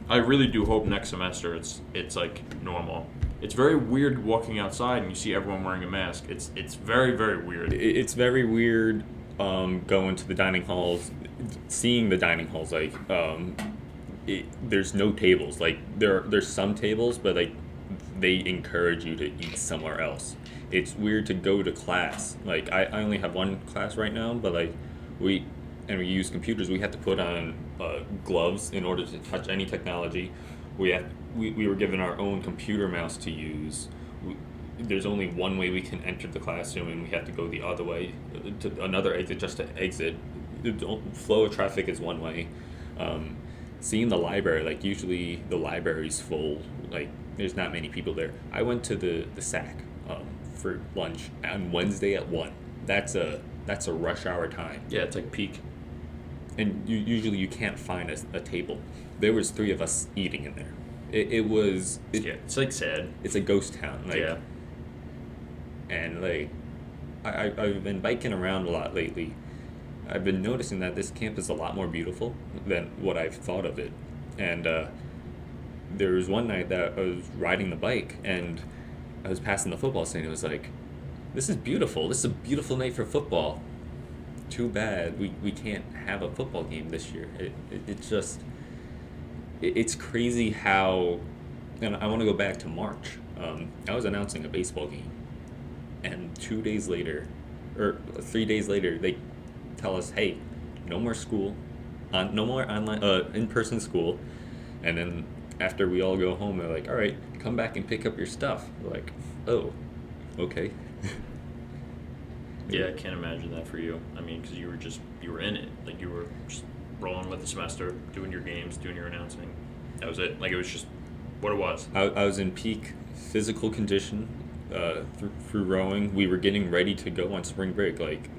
[SPEAKER 1] I really do hope next semester it's like normal. It's very weird walking outside and you see everyone wearing a mask. It's very, very weird.
[SPEAKER 2] It's very weird going to the dining halls, seeing the dining halls. Like, there's no tables. Like, there's some tables, but like they encourage you to eat somewhere else. It's weird to go to class. Like, I only have 1 class right now, but like we use computers. We have to put on gloves in order to touch any technology. We were given our own computer mouse to use. There's only one way we can enter the classroom, and we have to go the other way to another exit just to exit. The flow of traffic is one way. Seeing the library, like, usually the library's full. Like, there's not many people there. I went to the SAC for lunch on Wednesday at 1. That's a rush hour time.
[SPEAKER 1] Yeah, it's like peak.
[SPEAKER 2] And usually you can't find a table. There was 3 of us eating in there. It's
[SPEAKER 1] like sad.
[SPEAKER 2] It's a ghost town. Like,
[SPEAKER 1] yeah.
[SPEAKER 2] And like, I've been biking around a lot lately. I've been noticing that this camp is a lot more beautiful than what I've thought of it. And there was one night that I was riding the bike and I was passing the football stand. It was like, this is beautiful. This is a beautiful night for football. Too bad we can't have a football game this year. It's just, it's crazy how, and I want to go back to March. I was announcing a baseball game, and 2 days later, or 3 days later, they tell us, hey, no more school, no more online, in-person school, and then after we all go home, they're like, all right, come back and pick up your stuff. We're like, oh, okay.
[SPEAKER 1] Yeah, I can't imagine that for you. I mean, because you were in it. Like, you were just rolling with the semester, doing your games, doing your announcing. That was it. Like, it was just what it was.
[SPEAKER 2] I was in peak physical condition through rowing. We were getting ready to go on spring break. Like,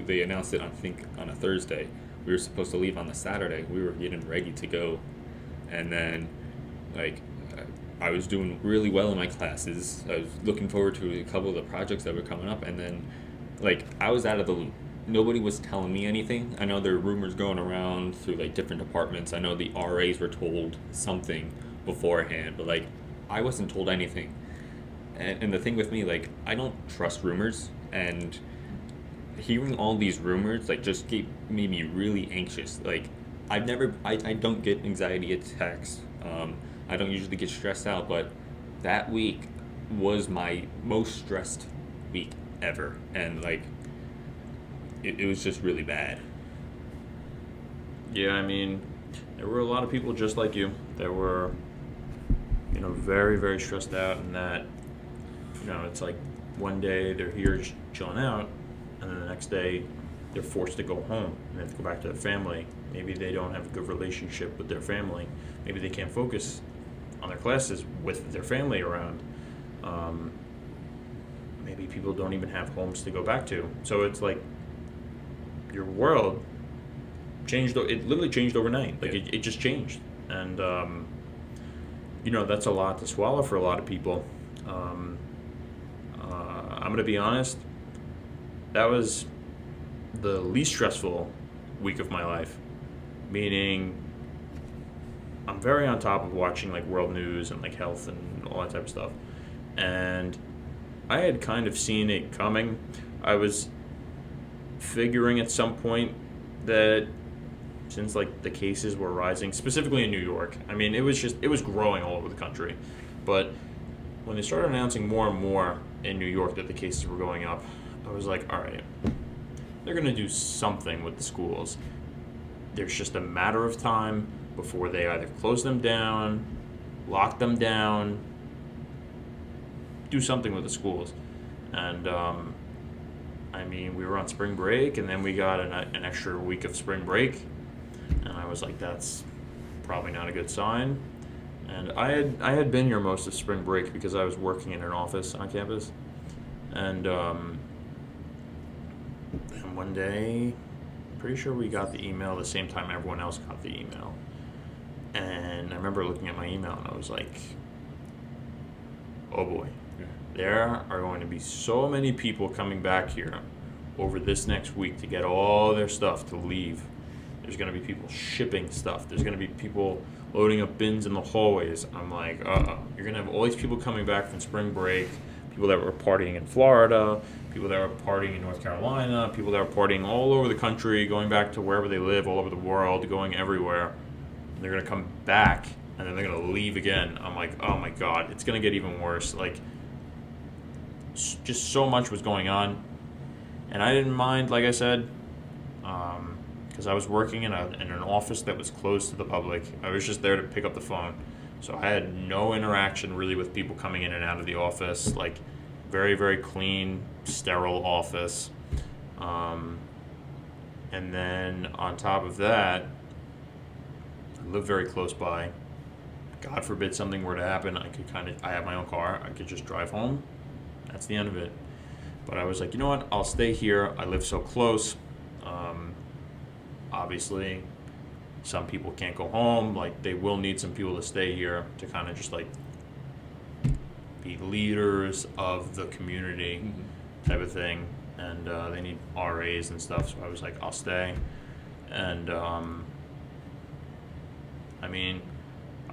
[SPEAKER 2] they announced it, I think, on a Thursday. We were supposed to leave on the Saturday. We were getting ready to go. And then, like, I was doing really well in my classes. I was looking forward to a couple of the projects that were coming up. And then, like, I was out of the loop. Nobody was telling me anything. I know there were rumors going around through, like, different departments. I know the RAs were told something beforehand, but, like, I wasn't told anything. And the thing with me, like, I don't trust rumors, and hearing all these rumors, like, just made me really anxious. Like, I don't get anxiety attacks. I don't usually get stressed out, but that week was my most stressed week ever. And, like, it was just really bad.
[SPEAKER 1] Yeah, I mean, there were a lot of people just like you that were, very, very stressed out, and that, it's like one day they're here just chilling out, and then the next day they're forced to go home and they have to go back to their family. Maybe they don't have a good relationship with their family. Maybe they can't focus on their classes with their family around. Maybe people don't even have homes to go back to. So it's like your world changed. It literally changed overnight. Like,
[SPEAKER 2] Yeah.
[SPEAKER 1] it just changed. And, that's a lot to swallow for a lot of people. I'm going to be honest. That was the least stressful week of my life. Meaning, I'm very on top of watching, like, world news and, like, health and all that type of stuff. And I had kind of seen it coming. I was figuring at some point that since, like, the cases were rising, specifically in New York, I mean, it was growing all over the country. But when they started announcing more and more in New York that the cases were going up, I was like, all right, they're going to do something with the schools. There's just a matter of time before they either close them down, lock them down, do something with the schools. And I mean, we were on spring break, and then we got an extra week of spring break, and I was like, that's probably not a good sign. And I had been here most of spring break because I was working in an office on campus, and one day, pretty sure we got the email the same time everyone else got the email. And I remember looking at my email and I was like, oh boy, there are going to be so many people coming back here over this next week to get all their stuff to leave. There's going to be people shipping stuff. There's going to be people loading up bins in the hallways. I'm like, you're going to have all these people coming back from spring break, people that were partying in Florida, people that were partying in North Carolina, people that were partying all over the country, going back to wherever they live, all over the world, going everywhere. And they're going to come back, and then they're going to leave again. I'm like, oh my God, it's going to get even worse. Like, just so much was going on. And I didn't mind, like I said, because I was working in an office that was closed to the public. I was just there to pick up the phone. So I had no interaction really with people coming in and out of the office. Like, very, very clean, sterile office. And then on top of that, I live very close by. God forbid something were to happen, I have my own car. I could just drive home. That's the end of it. But I was like, you know what? I'll stay here. I live so close. Obviously, some people can't go home. Like, they will need some people to stay here to kind of just, like, be leaders of the community type of thing. and they need RAs and stuff. So I was like, I'll stay. And I mean,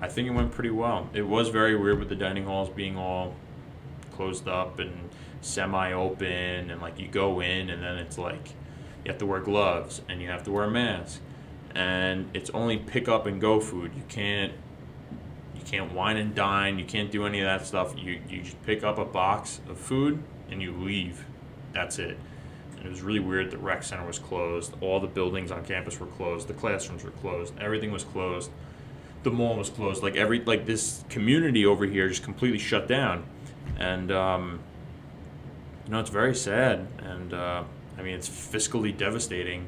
[SPEAKER 1] I think it went pretty well. It was very weird with the dining halls being all closed up and semi-open, and like you go in and then it's like you have to wear gloves and you have to wear a mask, and it's only pick up and go food. You can't wine and dine. You can't do any of that stuff. You just pick up a box of food and you leave. That's it. And it was really weird. The rec center was closed. All the buildings on campus were closed. The classrooms were closed. Everything was closed. The mall was closed. Like this community over here just completely shut down. And it's very sad. And I mean, it's fiscally devastating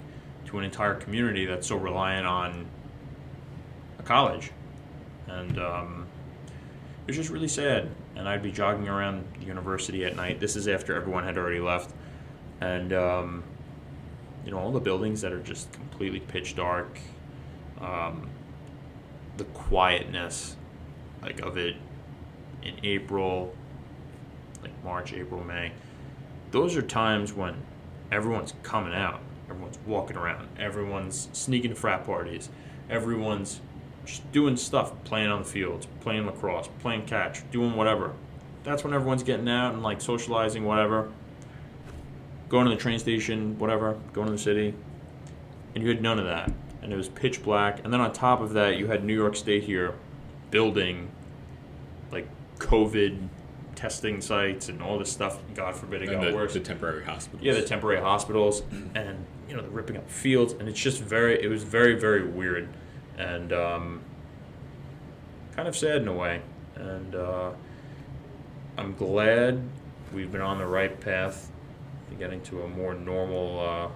[SPEAKER 1] to an entire community that's so reliant on a college. And it was just really sad. And I'd be jogging around the university at night. This is after everyone had already left. And, all the buildings that are just completely pitch dark. The quietness, like, of it in April, like March, April, May. Those are times when everyone's coming out. Everyone's walking around. Everyone's sneaking to frat parties. Everyone's just doing stuff, playing on the fields, playing lacrosse, playing catch, doing whatever. That's when everyone's getting out and like socializing, whatever. Going to the train station, whatever, going to the city. And you had none of that. And it was pitch black. And then on top of that, you had New York State here building like COVID testing sites and all this stuff. God forbid it got worse.
[SPEAKER 2] The temporary hospitals.
[SPEAKER 1] Yeah, the temporary hospitals. And, they're ripping up fields. And it's just it was very, very weird. And kind of sad in a way. And I'm glad we've been on the right path to getting to a more normal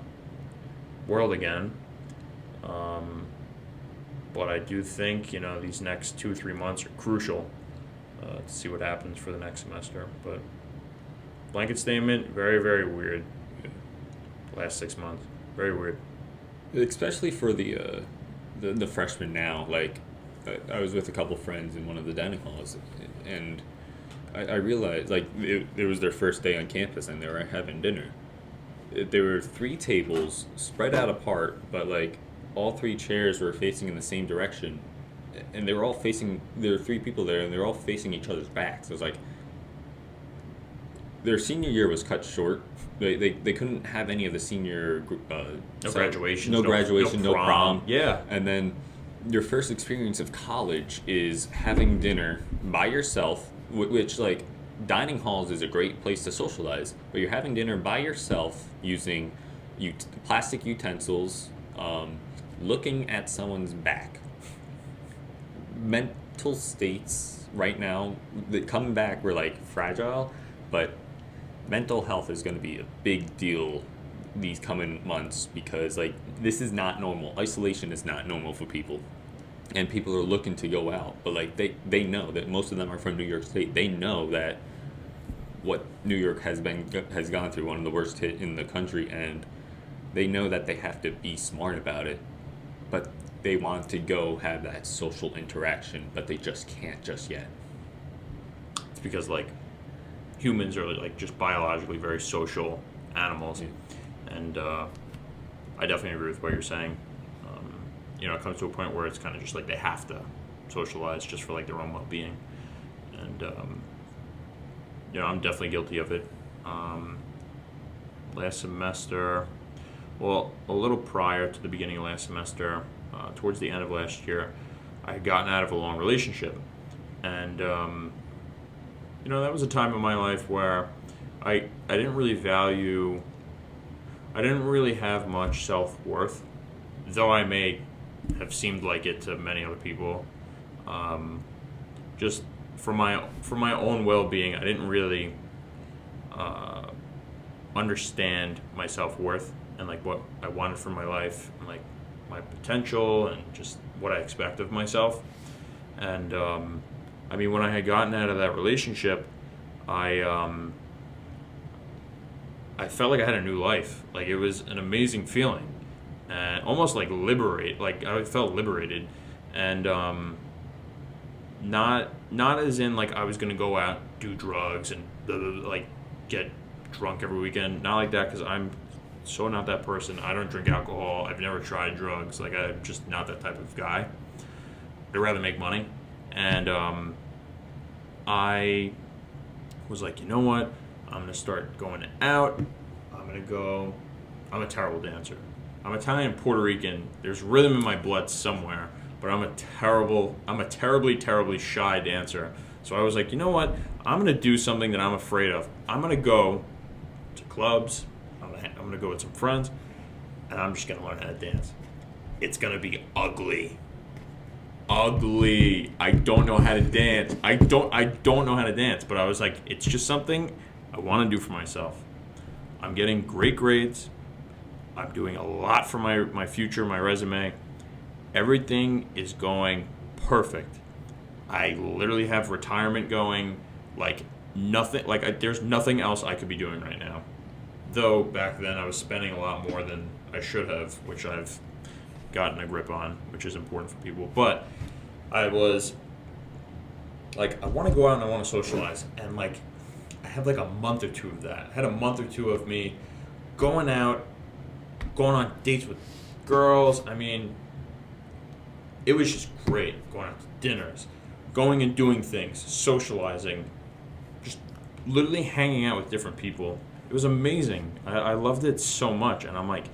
[SPEAKER 1] world again. But I do think, these next 2-3 months are crucial to see what happens for the next semester. But blanket statement, very, very weird. Last 6 months, very weird.
[SPEAKER 2] Especially for the freshmen now. Like, I was with a couple friends in one of the dining halls, and I realized, like, it was their first day on campus, and they were having dinner. There were 3 tables spread out apart, but, like, all 3 chairs were facing in the same direction. And they were all facing, there were 3 people there, and they were all facing each other's backs. It was like, their senior year was cut short. They couldn't have any of the senior
[SPEAKER 1] graduation,
[SPEAKER 2] no graduation, no prom.
[SPEAKER 1] Yeah.
[SPEAKER 2] And then your first experience of college is having dinner by yourself, which, like, dining halls is a great place to socialize, but you're having dinner by yourself using plastic utensils, looking at someone's back. Mental states right now, coming back, we're like fragile, but mental health is going to be a big deal these coming months, because like this is not normal. Isolation is not normal for people, and people are looking to go out, but like they know that most of them are from New York State. They know that what New York has gone through, one of the worst hit in the country, and they know that they have to be smart about it, but they want to go have that social interaction, but they just can't just yet.
[SPEAKER 1] It's because like humans are like just biologically very social animals. Yeah. And I definitely agree with what you're saying. It comes to a point where it's kind of just like they have to socialize just for like their own well-being. And I'm definitely guilty of it. Last semester, well, a little prior to the beginning of last semester, towards the end of last year, I had gotten out of a long relationship. And that was a time in my life where I didn't really have much self-worth, though I may have seemed like it to many other people. Just for my own well-being, I didn't really understand my self-worth and like what I wanted from my life and like my potential and just what I expect of myself. And when I had gotten out of that relationship, I felt like I had a new life. Like it was an amazing feeling, and almost like like I felt liberated, and not as in like I was gonna go out, do drugs and like get drunk every weekend. Not like that, because I'm so not that person. I don't drink alcohol. I've never tried drugs. Like, I'm just not that type of guy. I'd rather make money. And I was like, you know what? I'm going to start going out. I'm a terrible dancer. I'm Italian and Puerto Rican. There's rhythm in my blood somewhere, but I'm a terribly, terribly shy dancer. So I was like, you know what? I'm going to do something that I'm afraid of. I'm going to go to clubs. I'm going to go with some friends, and I'm just going to learn how to dance. It's going to be ugly. Ugly. I don't know how to dance. I don't know how to dance, but I was like, it's just something I want to do for myself. I'm getting great grades. I'm doing a lot for my future, my resume. Everything is going perfect. I literally have retirement going, like nothing, there's nothing else I could be doing right now. Though back then I was spending a lot more than I should have, which I've gotten a grip on, which is important for people. But I was like, I want to go out and I want to socialize. And like, I had like a month or two of that. I had a month or two of me going out, going on dates with girls. I mean, it was just great. Going out to dinners, going and doing things, socializing, just literally hanging out with different people. It was amazing. I loved it so much. And I'm like,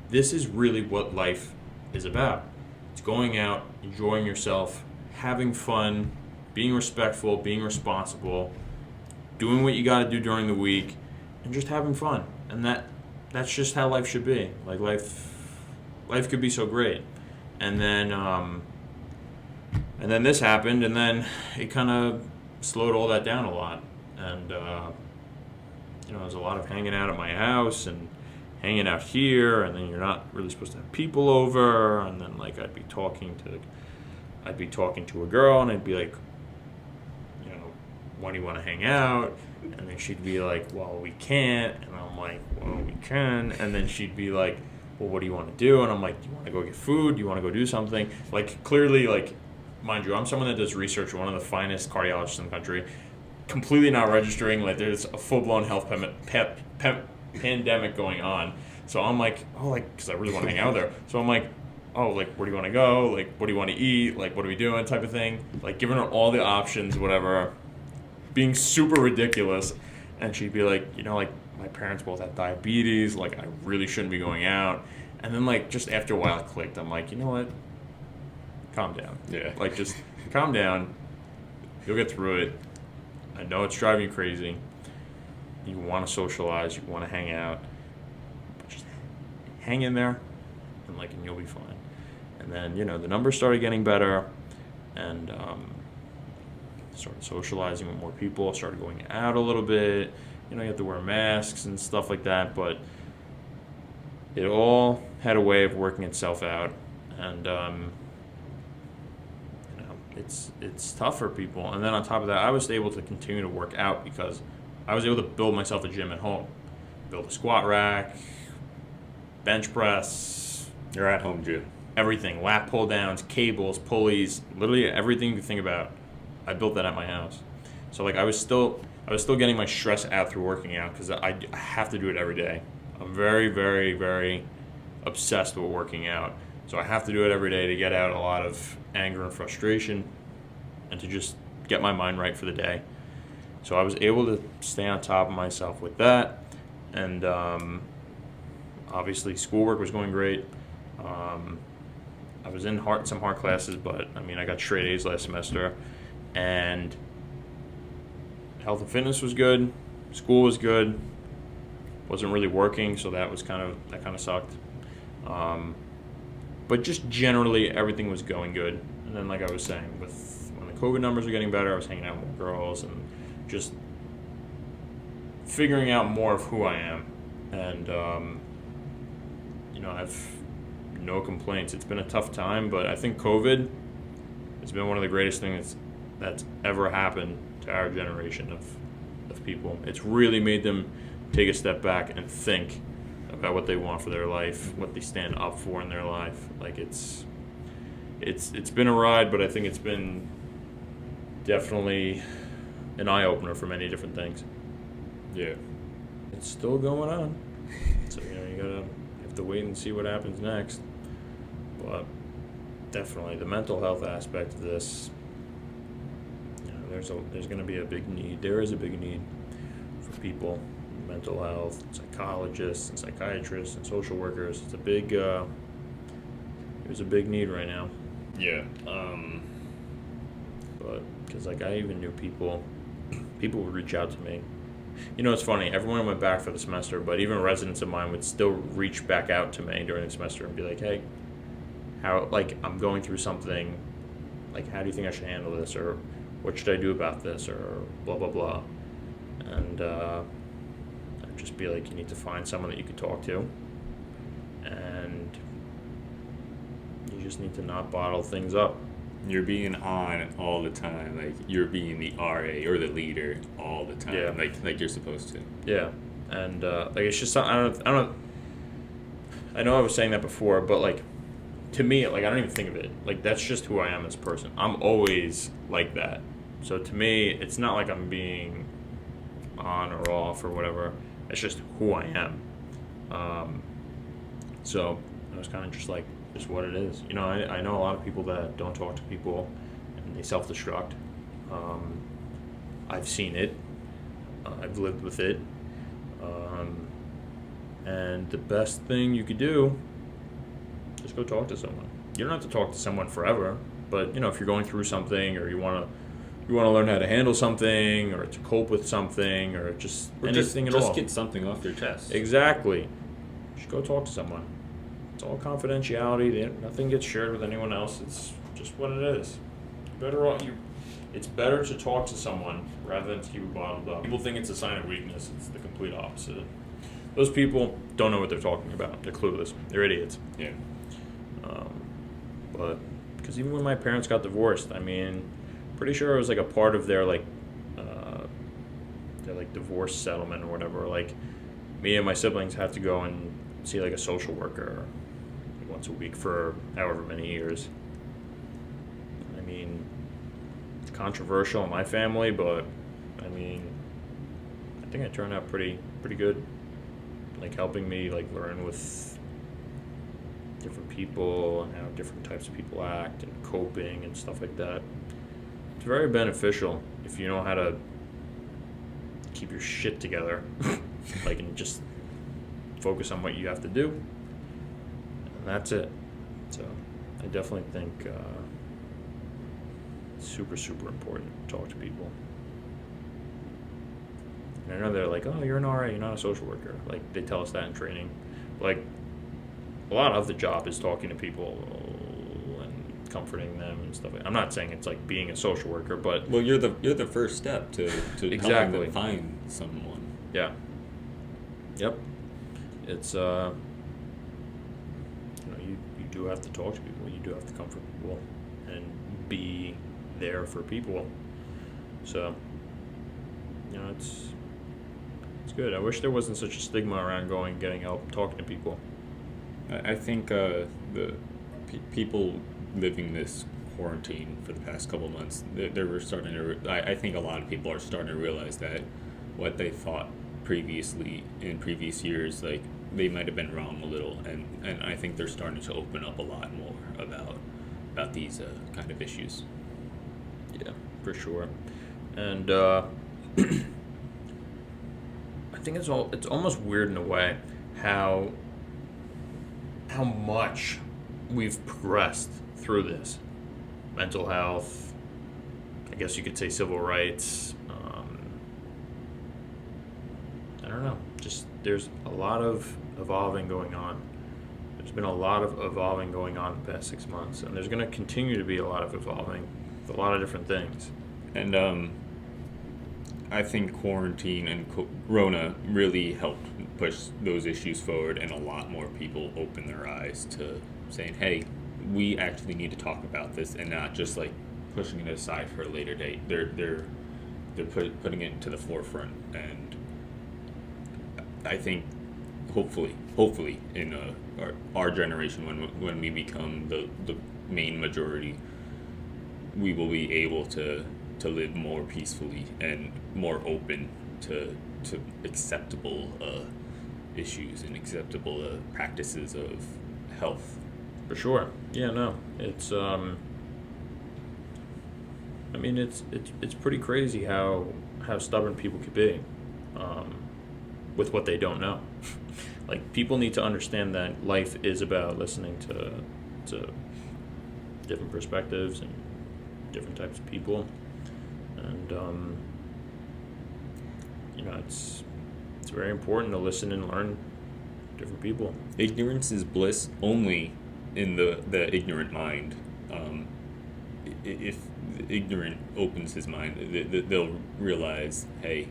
[SPEAKER 1] this is really what life is about. It's going out, enjoying yourself, having fun, being respectful, being responsible, doing what you got to do during the week, and just having fun. And that's just how life should be. Like life could be so great. And then this happened, and then it kind of slowed all that down a lot. And there's a lot of hanging out at my house and hanging out here, and then you're not really supposed to have people over. And then like I'd be talking to a girl, and I'd be like, why do you want to hang out? And then she'd be like, well, we can't. And I'm like, well, we can. And then she'd be like, well, what do you want to do? And I'm like, do you want to go get food? Do you want to go do something? Like, clearly, like, mind you, I'm someone that does research, one of the finest cardiologists in the country, completely not registering. Like, there's a full-blown health pandemic going on. So I'm like, because I really want to hang out there. So I'm like, where do you want to go? Like, what do you want to eat? Like, what are we doing? Type of thing. Like, giving her all the options, whatever. Being super ridiculous. And she'd be like, my parents both have diabetes. Like, I really shouldn't be going out. And then, like, just after a while it clicked. I'm like, you know what? Calm down.
[SPEAKER 2] Yeah.
[SPEAKER 1] Like, just calm down. You'll get through it. I know it's driving you crazy. You want to socialize. You want to hang out. But just hang in there. And you'll be fine. And then, the numbers started getting better. And, started socializing with more people, started going out a little bit. You have to wear masks and stuff like that, but it all had a way of working itself out. And it's tough for people. And then on top of that, I was able to continue to work out because I was able to build myself a gym at home, build a squat rack, bench press.
[SPEAKER 2] Your at-home gym.
[SPEAKER 1] Everything, lat pull downs, cables, pulleys, literally everything you can think about. I built that at my house. So I was still getting my stress out through working out because I have to do it every day. I'm very, very, very obsessed with working out. So I have to do it every day to get out a lot of anger and frustration and to just get my mind right for the day. So I was able to stay on top of myself with that. And obviously schoolwork was going great. I was in some hard classes, but I got straight A's last semester. And health and fitness was good. School was good. Wasn't really working, so that kind of sucked. But just generally everything was going good. And then, like I was saying, when the COVID numbers were getting better, I was hanging out with more girls and just figuring out more of who I am. And I've no complaints. It's been a tough time, but I think COVID has been one of the greatest things that's ever happened to our generation of people. It's really made them take a step back and think about what they want for their life, what they stand up for in their life. Like it's been a ride, but I think it's been definitely an eye-opener for many different things.
[SPEAKER 2] Yeah.
[SPEAKER 3] it's still going on. So, you have to wait and see what happens next. But definitely the mental health aspect of this, there's going to be a big need. There is a big need for people, mental health, psychologists and psychiatrists and social workers. It's a big, there's a big need right now.
[SPEAKER 2] Yeah.
[SPEAKER 3] But because I even knew people would reach out to me. It's funny. Everyone went back for the semester, but even residents of mine would still reach back out to me during the semester and be like, "Hey, how I'm going through something. How do you think I should handle this, or what should I do about this, or blah blah blah." And I'd just be like, "You need to find someone that you can talk to, and you just need to not bottle things up."
[SPEAKER 2] You're being on all the time, you're being the RA or the leader all the time,
[SPEAKER 3] Yeah.
[SPEAKER 2] like you're supposed to.
[SPEAKER 3] Yeah, and it's just I don't. I know I was saying that before, but to me, I don't even think of it. That's just who I am as a person. I'm always like that. So to me, it's not like I'm being on or off or whatever. It's just who I am. So I was kind of just just what it is. I know a lot of people that don't talk to people and they self-destruct. I've seen it. I've lived with it. And the best thing you could do, just go talk to someone. You don't have to talk to someone forever, but if you're going through something, or you want to learn how to handle something, or to cope with something, or just anything at all.
[SPEAKER 2] Just get something off your chest.
[SPEAKER 3] Exactly. Just go talk to someone. It's all confidentiality. Nothing gets shared with anyone else. It's just what it is. It's better to talk to someone rather than to keep it bottled up. People think it's a sign of weakness. It's the complete opposite. Those people don't know what they're talking about. They're clueless. They're idiots.
[SPEAKER 2] Yeah.
[SPEAKER 3] But because even when my parents got divorced, pretty sure it was a part of their divorce settlement or whatever. Me and my siblings have to go and see a social worker once a week for however many years. It's controversial in my family, but I think it turned out pretty good. Helping me learn with different people and how different types of people act and coping and stuff like that. It's very beneficial if you know how to keep your shit together, and just focus on what you have to do, and that's it. So I definitely think it's super, super important to talk to people. And I know they're like, "Oh, you're an RA, you're not a social worker." They tell us that in training. A lot of the job is talking to people and comforting them and stuff. I'm not saying it's being a social worker, but
[SPEAKER 2] you're the first step to
[SPEAKER 3] Exactly.
[SPEAKER 2] helping them find someone.
[SPEAKER 3] Yeah. Yep. It's you do have to talk to people. You do have to comfort people and be there for people. So it's good. I wish there wasn't such a stigma around getting help, talking to people.
[SPEAKER 2] I think the people living this quarantine for the past couple of months, they were starting to. I think a lot of people are starting to realize that what they thought previously in previous years, they might have been wrong a little, and I think they're starting to open up a lot more about these kind of issues.
[SPEAKER 3] Yeah, for sure. And I think it's almost weird in a way how much we've progressed through this. Mental health, I guess you could say civil rights. I don't know. Just there's a lot of evolving going on. There's been a lot of evolving going on in the past 6 months, and there's going to continue to be a lot of evolving with a lot of different things.
[SPEAKER 2] And I think quarantine and Corona really helped push those issues forward, and a lot more people open their eyes to saying, "Hey, we actually need to talk about this," and not just pushing it aside for a later date. They're putting it to the forefront, and I think hopefully in our generation, when we become the main majority, we will be able to live more peacefully and more open to acceptable issues and acceptable practices of health.
[SPEAKER 3] For sure. Yeah, no. It's I mean it's pretty crazy how stubborn people could be with what they don't know. Like, people need to understand that life is about listening to different perspectives and different types of people, and it's very important to listen and learn different people.
[SPEAKER 2] Ignorance is bliss only in the ignorant mind. If the ignorant opens his mind, they'll realize, hey,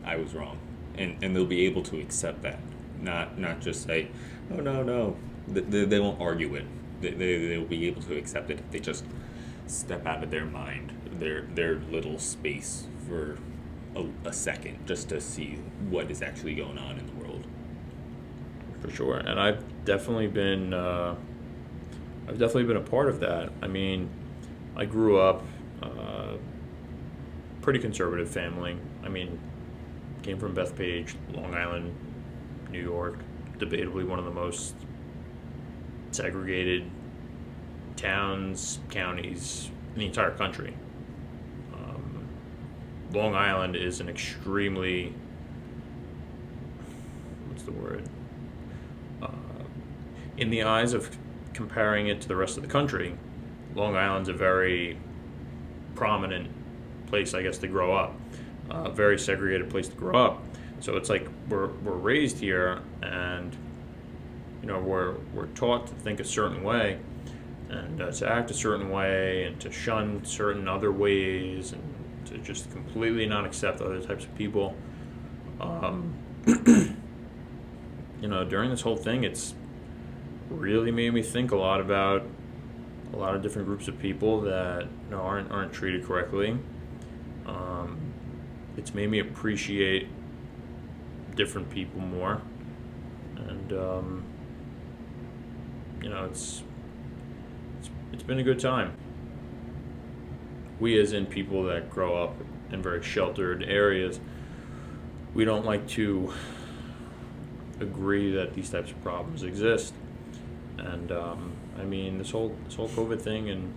[SPEAKER 2] I was wrong, and they'll be able to accept that. Not just say, oh no. They won't argue it. They'll be able to accept it if they just step out of their mind, their little space for a second, just to see what is actually going on in the world.
[SPEAKER 3] For sure, and I've definitely been a part of that. I mean, I grew up pretty conservative family. I mean, came from Bethpage, Long Island, New York, debatably one of the most segregated towns, counties in the entire country. Long Island is an extremely, in the eyes of comparing it to the rest of the country, Long Island's a very prominent place, I guess, to grow up. A very segregated place to grow up. So it's like we're raised here, and we're taught to think a certain way, and to act a certain way, and to shun certain other ways, and to just completely not accept other types of people. During this whole thing, it's really made me think a lot about a lot of different groups of people that aren't treated correctly. It's made me appreciate different people more, and it's been a good time. We, as in people that grow up in very sheltered areas, we don't like to agree that these types of problems exist. And I mean, this whole COVID thing and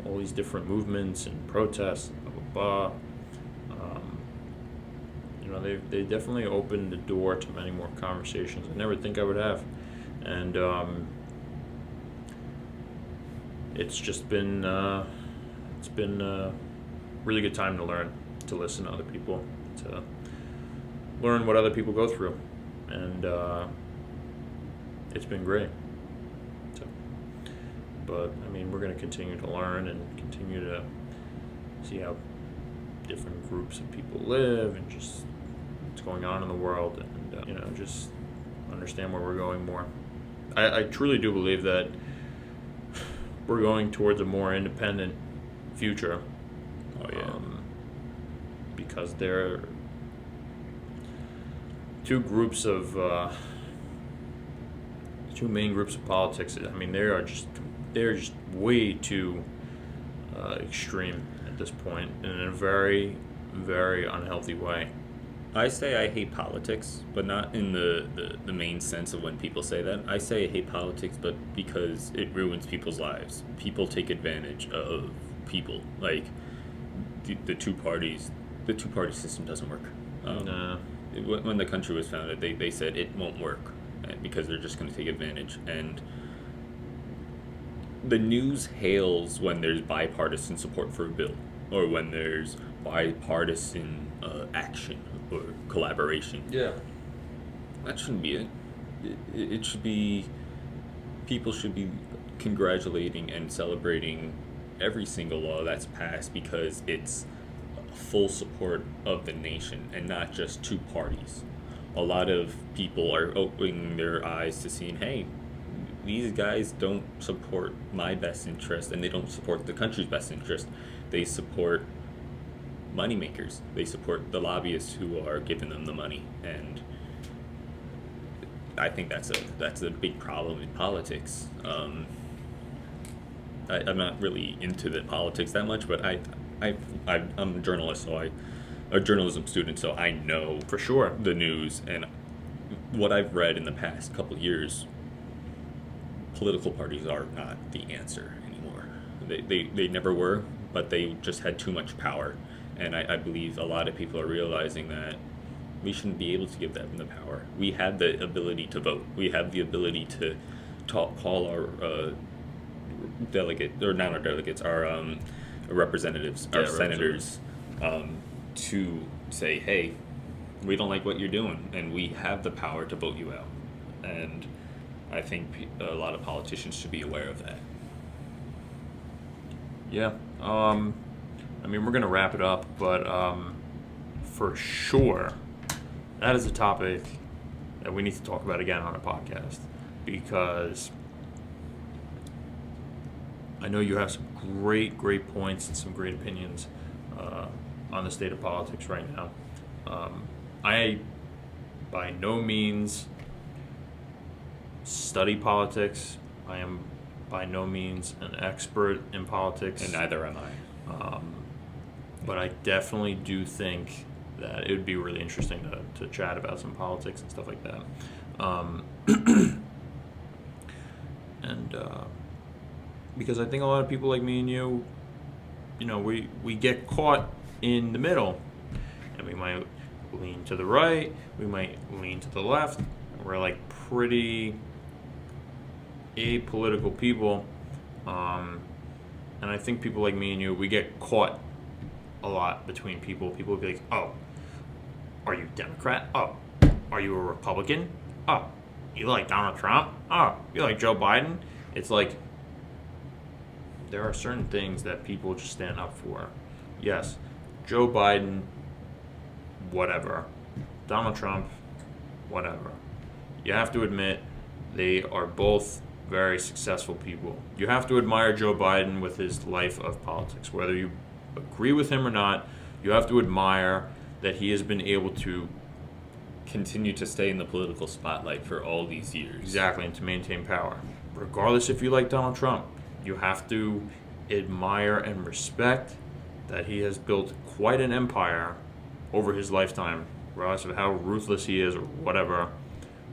[SPEAKER 3] all these different movements and protests, blah blah blah. They definitely opened the door to many more conversations I never think I would have, and it's just been a really good time to learn, to listen to other people, to learn what other people go through, and it's been great. But I mean, we're going to continue to learn and continue to see how different groups of people live and just what's going on in the world, and just understand where we're going more. I truly do believe that we're going towards a more independent future.
[SPEAKER 2] Oh yeah.
[SPEAKER 3] Because there are two main groups of politics. I mean, they're just way too extreme at this point, and in a very, very unhealthy way.
[SPEAKER 2] I say I hate politics, but not in the main sense of when people say that. I say I hate politics, but because it ruins people's lives. People take advantage of people. Like, the two-party system doesn't work. When the country was founded, they said it won't work because they're just going to take advantage. And the news hails when there's bipartisan support for a bill, or when there's bipartisan action or collaboration.
[SPEAKER 3] Yeah.
[SPEAKER 2] That shouldn't be it. It should be, people should be congratulating and celebrating every single law that's passed because it's full support of the nation and not just two parties. A lot of people are opening their eyes to seeing, hey, these guys don't support my best interest, and they don't support the country's best interest. They support moneymakers. They support the lobbyists who are giving them the money, and I think that's a big problem in politics. I'm not really into the politics that much, but I'm a journalist, so a journalism student, so I know
[SPEAKER 1] For sure.
[SPEAKER 2] the news. And what I've read in the past couple years, political parties are not the answer anymore. They never were, but they just had too much power. And I believe a lot of people are realizing that we shouldn't be able to give them the power. We have the ability to vote. We have the ability to call our delegate, or not our delegates, our representatives, our senators, to say, hey, we don't like what you're doing, and we have the power to vote you out. And I think a lot of politicians should be aware of that.
[SPEAKER 1] Yeah. I mean, we're going to wrap it up, but for sure, that is a topic that we need to talk about again on a podcast, because I know you have some great points and some great opinions on the state of politics right now. I, by no means, study politics. I am by no means an expert in politics.
[SPEAKER 2] And neither am I.
[SPEAKER 1] But I definitely do think that it would be really interesting to chat about some politics and stuff like that. And because I think a lot of people like me and you, we get caught in the middle, and we might lean to the right, we might lean to the left. We're like pretty apolitical people, and I think people like me and you, we get caught a lot between people. People will be like, oh, are you Democrat? Oh, are you a Republican? Oh, you like Donald Trump? Oh, you like Joe Biden? It's like there are certain things that people just stand up for. Yes, Joe Biden, whatever. Donald Trump, whatever. You have to admit they are both very successful people. You have to admire Joe Biden with his life of politics. Whether you agree with him or not, you have to admire that he has been able to
[SPEAKER 2] continue to stay in the political spotlight for all these years.
[SPEAKER 1] Exactly, and to maintain power. Regardless if you like Donald Trump, you have to admire and respect that he has built quite an empire over his lifetime, regardless of how ruthless he is or whatever.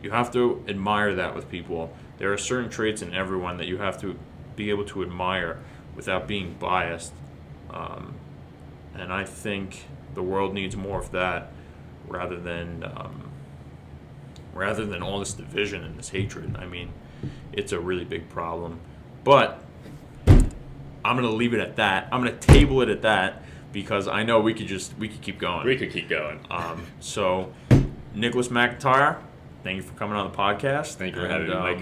[SPEAKER 1] You have to admire that with people. There are certain traits in everyone that you have to be able to admire without being biased. And I think the world needs more of that rather than all this division and this hatred. I mean, it's a really big problem. But I'm going to leave it at that. I'm going to table it at that because I know we could keep going.
[SPEAKER 2] We could keep going.
[SPEAKER 1] So, Nicholas McEntyre, thank you for coming on the podcast.
[SPEAKER 2] Thank you for having me, Mike.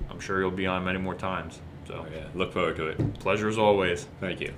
[SPEAKER 1] I'm sure you'll be on many more times. So,
[SPEAKER 2] Look forward to it.
[SPEAKER 1] Pleasure as always.
[SPEAKER 2] Thank you.